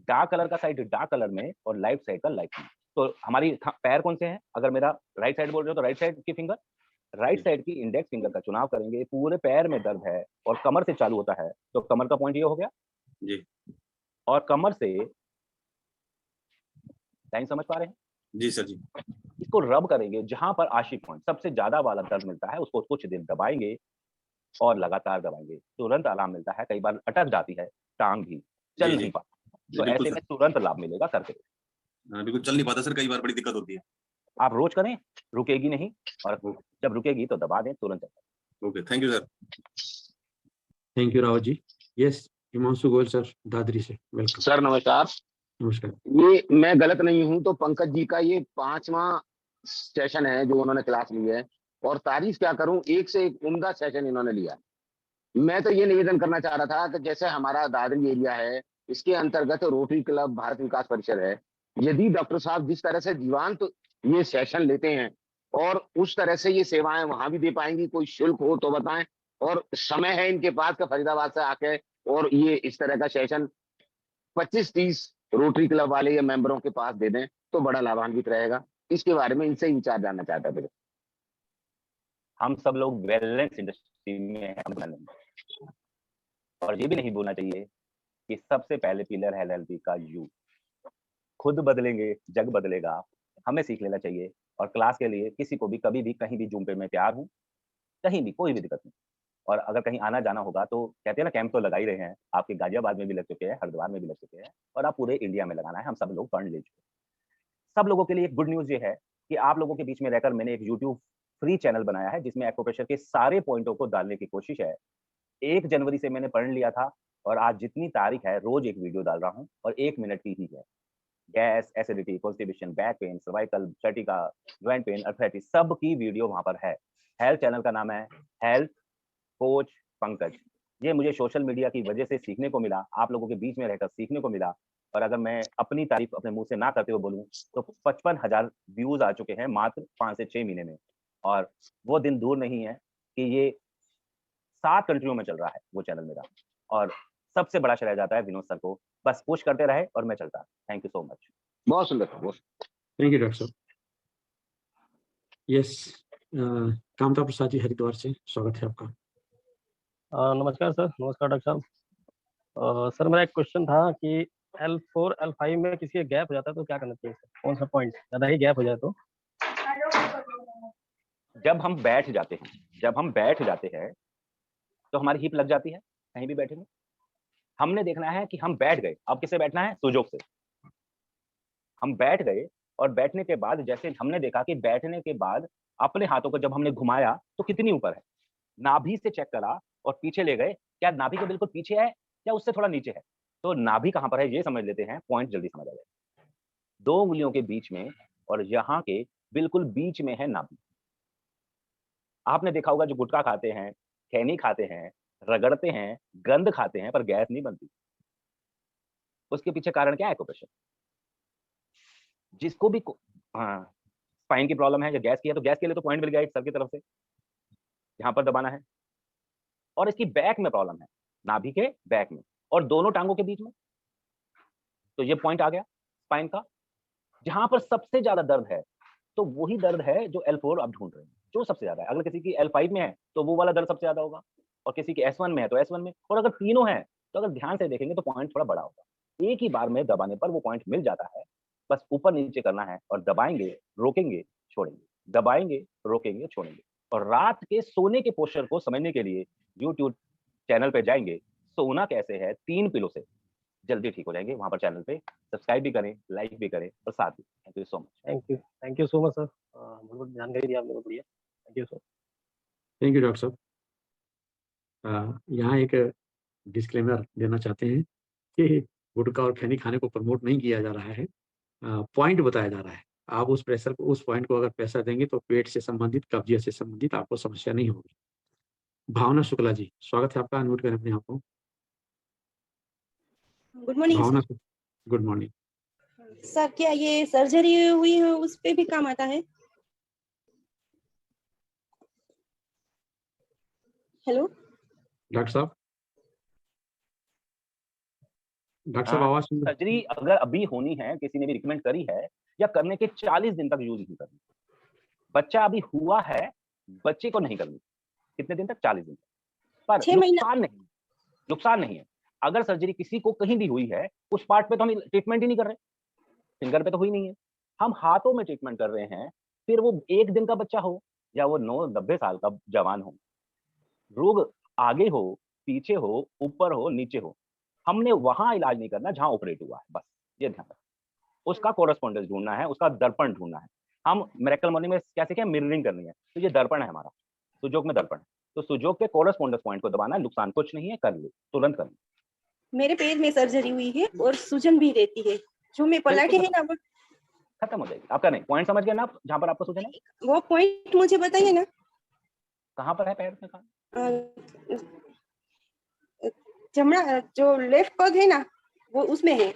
डार्क कलर का साइड डार्क कलर में और लाइट साइड का लाइट में। तो हमारी पैर कौन से हैं? अगर मेरा राइट साइड बोल रहे हो तो राइट साइड की फिंगर, राइट साइड की इंडेक्स फिंगर का चुनाव करेंगे। पूरे पैर में दर्द है और कमर से चालू होता है तो कमर का पॉइंट ये हो गया जी। और कमर से लाइन समझ पा रहे हैं? जी सर जी। इसको रब करेंगे, जहां पर आशिक पॉइंट सबसे ज्यादा वाला दर्द मिलता है उसको कुछ दिन दबाएंगे और लगातार दबाएंगे, तुरंत आराम मिलता है। कई बार अटक जाती है टांग भी, चल जी, नहीं जी। पाती, तो ऐसे में तुरंत लाभ मिलेगा करके। बिल्कुल चल नहीं पाता सर, कई बार बड़ी दिक्कत होती है। आप रोज करें, रुकेगी नहीं, और जब रुकेगी तो दबा दें तुरंत। Okay, thank you sir. Thank you Rawat ji. Yes, Himanshu Goyal sir Dadri से, वेलकम सर। नमस्कार। नमस्कार। ये मैं गलत नहीं हूं तो पंकज जी का ये 5वां सेशन है जो उन्होंने क्लास ली है, और तारीफ क्या करूं, एक से एक उम्दा सेशन इन्होंने लिया। मैं तो ये निवेदन करना चाह रहा था कि जैसे हमारा दादरी एरिया है, इसके अंतर्गत रोटरी क्लब भारत विकास परिषद है। यदि डॉक्टर साहब जिस तरह से जीवांत ये सेशन लेते हैं और उस तरह से ये सेवाएं वहां भी दे पाएंगी, कोई शुल्क हो तो बताएं। और समय है इनके पास का फरीदाबाद से आके और ये इस तरह का सेशन 25-30 रोटरी क्लब वाले या मेंबरों के पास दे दें तो बड़ा लाभान्वित रहेगा। इसके बारे में इनसे ही विचार जानना चाहता था। हम सब लोग वेलनेस इंडस्ट्री में हैं, और ये भी नहीं बोलना चाहिए कि सबसे पहले पिलर है एलएलबी का यू। खुद बदलेंगे जग बदलेगा, हमें सीख लेना चाहिए। और क्लास के लिए किसी को भी कभी भी कहीं भी जूम पे मैं तैयार हूँ, कहीं भी कोई भी दिक्कत नहीं। और अगर कहीं आना जाना होगा तो कहते हैं ना, कैंप तो लगा ही रहे हैं। आपके गाजियाबाद में भी लग चुके हैं, हरिद्वार में भी लग चुके हैं, और आप पूरे इंडिया में लगाना है। हम सब लोग पढ़ ले चुके हैं। सब लोगों के लिए एक गुड न्यूज ये है कि आप लोगों के बीच में रहकर मैंने एक यूट्यूब फ्री चैनल बनाया है जिसमें एक्यूप्रेशर के सारे पॉइंटों को डालने की कोशिश है। 1 जनवरी से मैंने पढ़ लिया था और आज जितनी तारीख है रोज एक वीडियो डाल रहा हूँ, और 1 मिनट की ही है। Gas, acidity, constipation, back pain, cervical, sciatica, joint pain, arthritis, सब की वीडियो वहां पर है। हेल्थ चैनल का नाम है हेल्थ कोच पंकज। ये मुझे सोशल मीडिया की वजह से सीखने को मिला, आप लोगों के बीच में रहकर सीखने को मिला। और अगर मैं अपनी तारीफ अपने मुंह से ना करते हुए बोलूं तो 55,000 व्यूज आ चुके हैं मात्र 5 से 6 महीने में। और वो दिन दूर नहीं है कि ये 7 कंट्रियों में चल रहा है वो चैनल मेरा। और सबसे बड़ा श्रेय जाता है विनोद सर को, बस पुश करते रहे और मैं चलता। Thank you so much. बहुत सुंदर, बहुत। थैंक यू डॉक्टर साहब। यस, कामता प्रसाद जी हरिद्वार से, स्वागत है आपका। नमस्कार सर। नमस्कार डॉक्टर साहब। सर मेरा एक क्वेश्चन था कि L4 L5 में किसी गैप हो जाता है तो क्या करना चाहिए सर? कौन सा पॉइंट ज्यादा ही गैप हो जाए तो? जब हम बैठ जाते हैं तो हमारी हिप लग जाती है कहीं भी बैठे में। हमने देखना है कि हम बैठ गए, अब किसे बैठना है? सुजोग से। हम बैठ गए और बैठने के बाद जैसे हमने देखा कि बैठने के बाद अपने हाथों को जब हमने घुमाया तो कितनी ऊपर है, नाभि से चेक करा और पीछे ले गए, क्या नाभि के बिल्कुल पीछे है या उससे थोड़ा नीचे है? तो नाभि कहां पर है ये समझ लेते हैं, पॉइंट जल्दी समझ आ जाएगा। 2 उंगलियों के बीच में और यहाँ के बिल्कुल बीच में है नाभि। आपने देखा होगा जो गुटखा खाते हैं, खैनी खाते हैं, रगड़ते हैं, गंध खाते हैं पर गैस नहीं बनती, उसके पीछे कारण क्या है? एक्यूप्रेशर। जिसको भी स्पाइन की प्रॉब्लम है या गैस की है तो गैस के लिए तो पॉइंट मिल गया सर की तरफ से, यहाँ पर दबाना है। और इसकी बैक में प्रॉब्लम है, नाभि के बैक में और दोनों टांगों के बीच में, तो ये पॉइंट आ गया स्पाइन का। जहां पर सबसे ज्यादा दर्द है तो वही दर्द है जो L4 आप ढूंढ रहे हैं, जो सबसे ज्यादा है। अगर किसी की L5 में है तो वो वाला दर्द सबसे ज्यादा होगा, और किसी की S1 में है तो S1 में, और अगर तीनों है तो अगर ध्यान से देखेंगे तो पॉइंट थोड़ा बड़ा होगा। एक ही बार में दबाने पर वो पॉइंट मिल जाता है, बस ऊपर नीचे करना है और दबाएंगे, रोकेंगे, छोड़ेंगे, दबाएंगे, रोकेंगे, छोड़ेंगे। और रात के सोने के पोस्चर को समझने के लिए यूट्यूब चैनल पे जाएंगे, सोना कैसे है 3 पिलो से, जल्दी ठीक हो जाएंगे। वहां पर चैनल पे सब्सक्राइब भी करें, लाइक भी करें और साथ भी। Thank you so much. Thank you so much sir. बहुत जानकारी दी आपने, बहुत बढ़िया। Thank you sir. Thank you doctor साहब। यहाँ एक डिस्क्लेमर देना चाहते हैं कि गुटखा और खैनी खाने को प्रमोट नहीं किया जा रहा है, पॉइंट बताया जा रहा है। आप उस प्रेशर को, उस पॉइंट को अगर प्रेशर देंगे तो पेट से संबंधित, कब्जियत से संबंधित आपको समस्या नहीं होगी। भावना शुक्ला जी, स्वागत है आपका, अनम्यूट करें अपने आप को। गुड मॉर्निंग भावना, सर। Good morning. सर क्या ये सर्जरी हुई है उस पे भी काम आता है? हेलो डॉक्टर साहब, डॉक्टर साहब हाँ, आवाज सुन रहे सर्जरी अगर अभी होनी है, किसी ने भी रिकमेंड करी है, या करने के 40 दिन तक यूज नहीं करनी। बच्चा अभी हुआ है, बच्चे को नहीं करनी। कितने दिन तक? 40 दिन तक। पर 6 महीना नुकसान नहीं है। अगर सर्जरी किसी को कहीं भी हुई है, उस पार्ट पे तो हम ट्रीटमेंट ही नहीं कर रहे, फिंगर पे तो हुई नहीं है, हम हाथों में ट्रीटमेंट कर रहे हैं। फिर वो 1 दिन का बच्चा हो या वो 9-90 साल का जवान हो, रोग आगे हो, पीछे हो, ऊपर हो, नीचे हो, हमने वहां इलाज नहीं करना जहां ऑपरेट हुआ है, बस ये ध्यान रखना। उसका कोरेस्पोंडेंस ढूंढना है, उसका दर्पण ढूंढना है। हम मिरेकल मॉर्निंग में क्या सीखे? मिररिंग करनी है। तो ये दर्पण है हमारा, सुजोग में दर्पण है। तो सुजोग के कोरेस्पोंडेंस पॉइंट को दबाना है, नुकसान कुछ नहीं है, कर लो, तुरंत कर लो। मेरे पेट में सर्जरी हुई है और सूजन भी रहती है, जो मैं पलटे है ना वो खत्म हो जाएगी। आपका नहीं, पॉइंट समझ गए ना आप, जहां पर आपको सूजन है? वो पॉइंट मुझे बताइए ना। कहाँ पर है पैर में? कहाँ? चमड़ा जो लेफ्ट पग है ना वो उसमें है।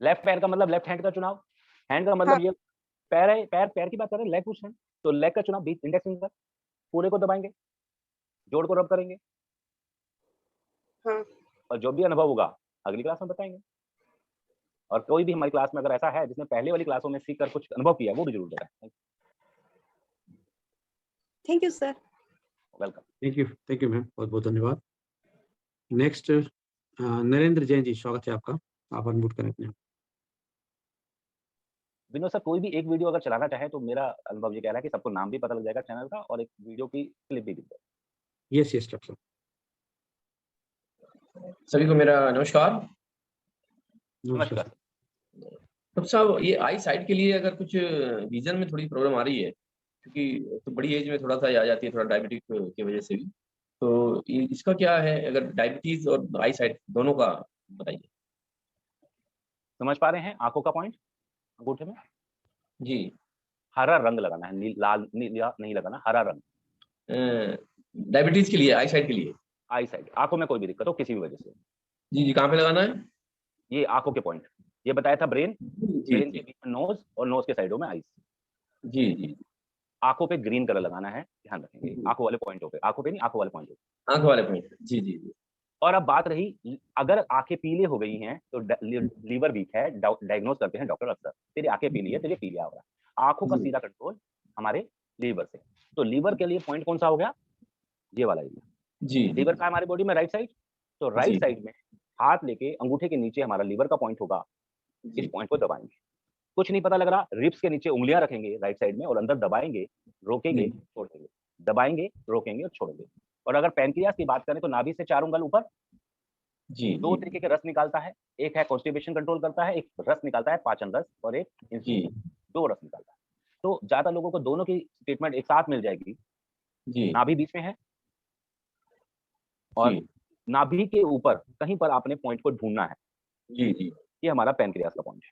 लेफ्ट पैर का मतलब लेफ्ट हैंड का चुनाव, हैंड का मतलब हाँ। ये पैर है, पैर की बात कर रहे हैं, लेग कुछ है तो लेग का चुनाव, बीच इंडेक्स फिंगर, पूरे को दबाएंगे, जोड़ को रब करेंगे। हाँ। और जो भी अनुभव होगा अगली क्लास में बताएंगे। और कोई भी हमारी क्लास में अगर ऐसा है जिसने पहले वाली क्लासों में सीख कर कुछ अनुभव किया, वो भी जरूर बताएं। Thank you sir. Welcome. Thank you ma'am, बहुत बहुत धन्यवाद। नेक्स्ट नरेंद्र जैन जी, स्वागत है आपका, आप अनम्यूट करें अपने आप। विनोद सर, कोई भी एक वीडियो अगर चलाना चाहे तो मेरा अनुभव ये कह रहा है कि सबको नाम भी पता लग जाएगा चैनल का और एक वीडियो की क्लिप भी दिख जाएगी। यस यस डॉक्टर साहब। सभी को मेरा नमस्कार। नमस्कार। डॉक्टर साहब, ये आई साइट के लिए अगर कुछ विजन में थोड़ी प्रॉब्लम आ रही है, क्योंकि तो बड़ी एज में थोड़ा सा आ जाती है, थोड़ा डायबिटिक की वजह से भी, तो इसका क्या है? अगर डायबिटीज और आई साइट दोनों का बताइए। समझ पा रहे हैं आंखों का पॉइंट? अंगूठे में जी, हरा रंग लगाना है, लाल नीला नहीं लगाना, हरा रंग। डायबिटीज के लिए, आई साइट के लिए। आई साइड, आंखों में कोई भी दिक्कत हो किसी भी वजह से, जी जी, कहाँ पे लगाना है? ये आंखों के पॉइंट, ये बताया था ब्रेन, जी ब्रेन के जी बीच में नोज और नोज के साइडों में आईज। जी जी। आंखों पे ग्रीन कलर लगाना है, ध्यान रखेंगे आंखों वाले पॉइंटों पे, आंखों पे नहीं, आंखों वाले पॉइंट पे। आंख वाले पॉइंट। जी जी जी। और अब बात रही, अगर आंखें पीले हो गई हैं तो लीवर वीक है, डायग्नोज करते हैं डॉक्टर अक्सर, तेरी आंखें पीली है, तेरे पीलिया हो रहा है। आंखों का जी। सीधा कंट्रोल हमारे लीवर से। तो लीवर के लिए पॉइंट कौन सा हो गया? ये वाला एरिया। जी लीवर का हमारी बॉडी में राइट साइड, तो राइट जी साइड में हाथ लेके अंगूठे के नीचे हमारा लीवर का पॉइंट होगा, इस जी पॉइंट को दबाएंगे। कुछ नहीं पता लग रहा, रिब्स के नीचे उंगलियां रखेंगे राइट साइड में और अंदर दबाएंगे, रोकेंगे, छोड़ देंगे, दबाएंगे, रोकेंगे और छोड़ देंगे। और अगर पैनक्रियास की बात करें तो नाभि से 4 उंगल ऊपर जी 2 तरीके के रस निकालता है, एक है कॉन्स्टिपेशन कंट्रोल करता है, एक रस निकालता है पाचन रस, और एक इंसुलिन, 2 रस निकालता है। तो ज्यादा लोगों को दोनों की ट्रीटमेंट एक साथ मिल जाएगी। जी नाभि बीच में है और जी नाभि के ऊपर कहीं पर आपने पॉइंट को ढूंढना है, जी जी। ये हमारा पैनक्रियास का पॉइंट है।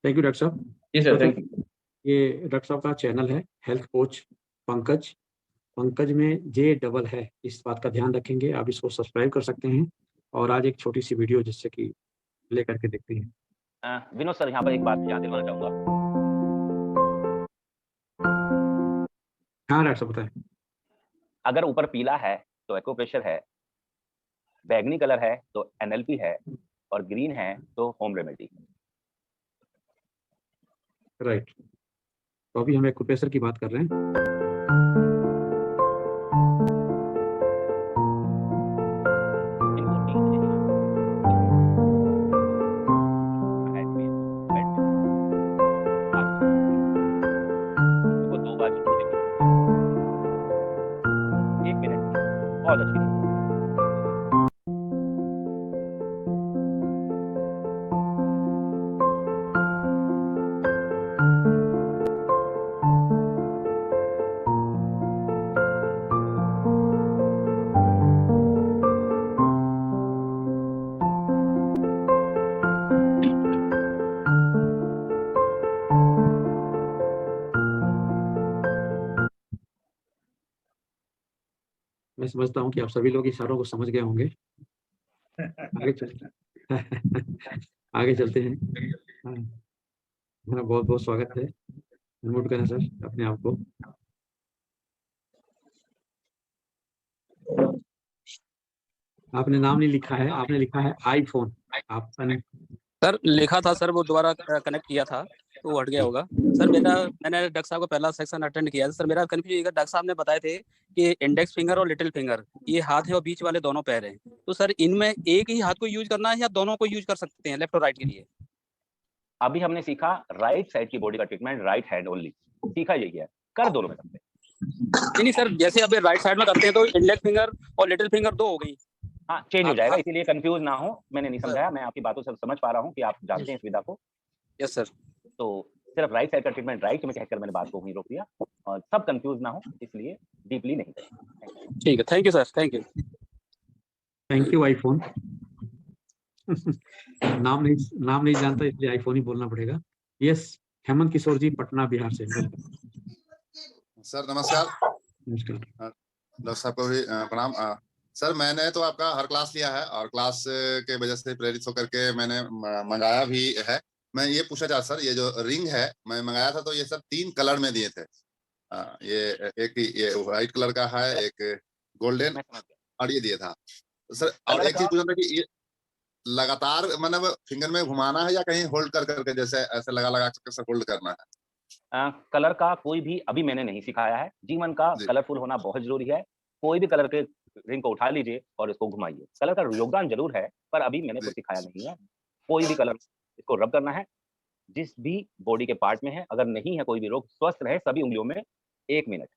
थैंक यू डॉक्टर साहब। जी सर, थैंक यू। ये डॉक्टर साहब का चैनल है हेल्थ कोच पंकज, पंकज में जे डबल है, इस बात का ध्यान रखेंगे। आप इसको सब्सक्राइब कर सकते हैं। और आज एक छोटी सी वीडियो जिससे कि प्ले करके देखते हैं। विनोद सर, यहाँ पर एक बात याद दिलाना चाहूंगा। हाँ डॉक्टर साहब बताएं। अगर ऊपर पीला है तो एक्यूप्रेशर है, बैगनी कलर है तो एनएलपी है, और ग्रीन है तो होम रेमेडी। राइट, तो अभी हम एक्यूप्रेशर की बात कर रहे हैं। इनको 2 बार जरूर देखिए, 1 मिनट, बहुत अच्छी। मैं समझता हूँ कि आप सभी लोग इशारों को समझ गए होंगे। आगे चलते आगे चलते हैं। मेरा बहुत बहुत स्वागत है। अनम्यूट करें सर अपने आप को। आपने नाम नहीं लिखा है, आपने लिखा है आईफोन। आप सर लिखा था सर, वो दोबारा कनेक्ट किया था तो वो हट गया होगा। सर मैंने डॉक्टर साहब का पहला सेक्शन अटेंड किया था। सर मेरा कंफ्यूजन, डॉक्टर साहब ने बताए थे कि इंडेक्स फिंगर और लिटिल फिंगर ये हाथ है और बीच वाले दोनों पैर हैं। तो सर इनमें एक ही हाथ को यूज करना है या दोनों को यूज कर सकते हैं लेफ्ट और राइट के लिए? अभी हमने सीखा राइट साइड की बॉडी का ट्रीटमेंट, राइट हैंड ओनली सीखा, यही है। कर दोनों में सकते हैं। नहीं सर, जैसे अभी राइट साइड में करते हैं तो इंडेक्स फिंगर और लिटिल फिंगर 2 हो गई। हाँ, चेंज हो जाएगा, इसीलिए कंफ्यूज ना हो। मैंने नहीं समझाया, मैं आपकी बातों से समझ पा रहा हूँ कि आप जानते हैं इस विधा को। Yes sir. तो सिर्फ राइट साइड का ट्रीटमेंट राइट में कहकर मैंने बात को वहीं रोक दिया, और सब कंफ्यूज ना हो इसलिए डीपली नहीं करें। ठीक है, thank you sir, thank you iPhone. नाम नहीं जानता इसलिए आईफोन ही बोलना पड़ेगा। यस, हेमंत किशोर जी पटना बिहार से। सर नमस्कार। नमस्कार डॉक्टर साहब को भी प्रणाम। सर मैंने तो आपका हर क्लास लिया है और क्लास के वजह से प्रेरित होकर के मैंने मंगाया भी है। मैं ये पूछा चाहता सर, ये जो रिंग है मैं मंगाया था तो ये सब 3 कलर में दिए थे। ये एक ये व्हाइट कलर का है, एक गोल्डन और ये दिया था सर। और एक चीज पूछना था कि ये लगातार मतलब फिंगर में घुमाना है या कहीं होल्ड कर करके जैसे ऐसे लगा करके सर होल्ड करना है? कलर का कोई भी अभी मैंने नहीं सिखाया है। जीवन का कलरफुल होना बहुत जरूरी है। कोई भी कलर के रिंग को उठा लीजिए और इसको घुमाइए। कलर का योगदान जरूर है, पर अभी मैंने कुछ सिखाया नहीं है। कोई भी कलर इसको रब करना है जिस भी बॉडी के पार्ट में है। अगर नहीं है कोई भी रोग, स्वस्थ रहे सभी उंगलियों में 1 मिनट।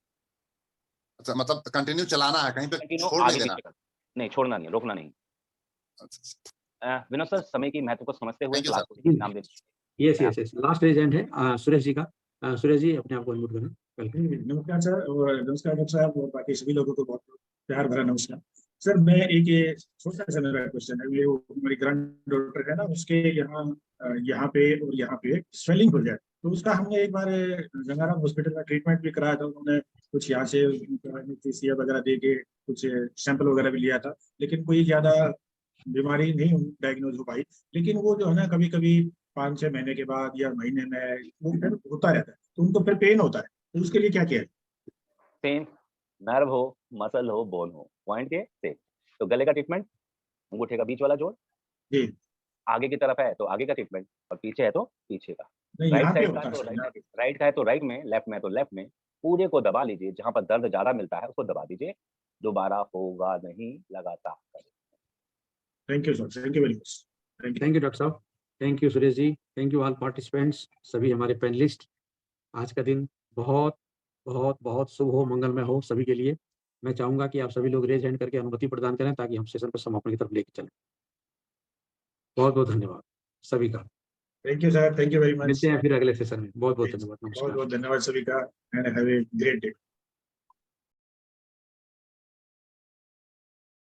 अच्छा, मतलब कंटिन्यू चलाना है, कहीं पे छोड़ नहीं देना? नहीं, छोड़ना नहीं, रोकना नहीं। विनोद सर, समय की महत्व को समझते हुए क्लास को नाम दें। यस लास्ट रेजेंट है सुरेश जी का। सुरेश जी अपने आप को अनम्यूट करें। नमस्कार सर, और नमस्कार डॉक्टर साहब और बाकी सभी लोगों को बहुत प्यार भरा नमस्कार। सर मैं एक छोटा सा मेरा क्वेश्चन है। ये मेरी ग्रैंड डॉटर है ना, उसके यहाँ पे स्वेलिंग हो जाए तो उसका हमने एक बार गंगाराम हॉस्पिटल में ट्रीटमेंट भी कराया था। उन्होंने कुछ यहाँ से एनेस्थीसिया वगैरह दे के कुछ सैंपल वगैरह भी लिया था, लेकिन कोई ज्यादा बीमारी नहीं डायग्नोज हो पाई। लेकिन वो जो है ना कभी कभी 5-6 महीने के बाद या महीने में वो फिर होता रहता है, तो उनको फिर पेन होता है। तो उसके लिए क्या किया? पेन नर्व हो, मसल हो, बोन हो, पॉइंट के से। तो गले का ट्रीटमेंट, अंगूठे का बीच वाला जोड़ जी, आगे की तरफ है तो आगे का ट्रीटमेंट, और पीछे है तो पीछे का। राइट साइड का तो राइट का है तो राइट में, लेफ्ट में है तो लेफ्ट में। पूरे को दबा लीजिए, जहां पर दर्द ज्यादा मिलता है उसको दबा दीजिए। दोबारा होगा नहीं, लगातार करें। Thank you sir, thank you very much. Thank you doctor साहब, thank you Suresh ji, thank you all participants, सभी हमारे पैनलिस्ट। आज का दिन बहुत बहुत बहुत शुभ हो, मंगलमय हो सभी के लिए। मैं चाहूंगा कि आप सभी लोग रेज हैंड करके अनुमति प्रदान करें ताकि हम सेशन को समापन की तरफ लेके चलें। बहुत बहुत धन्यवाद सभी का। Thank you sir, thank you very much. मिलते हैं फिर अगले सेशन में। बहुत बहुत धन्यवाद, नमस्कार। बहुत बहुत धन्यवाद सभी का, and have a great day.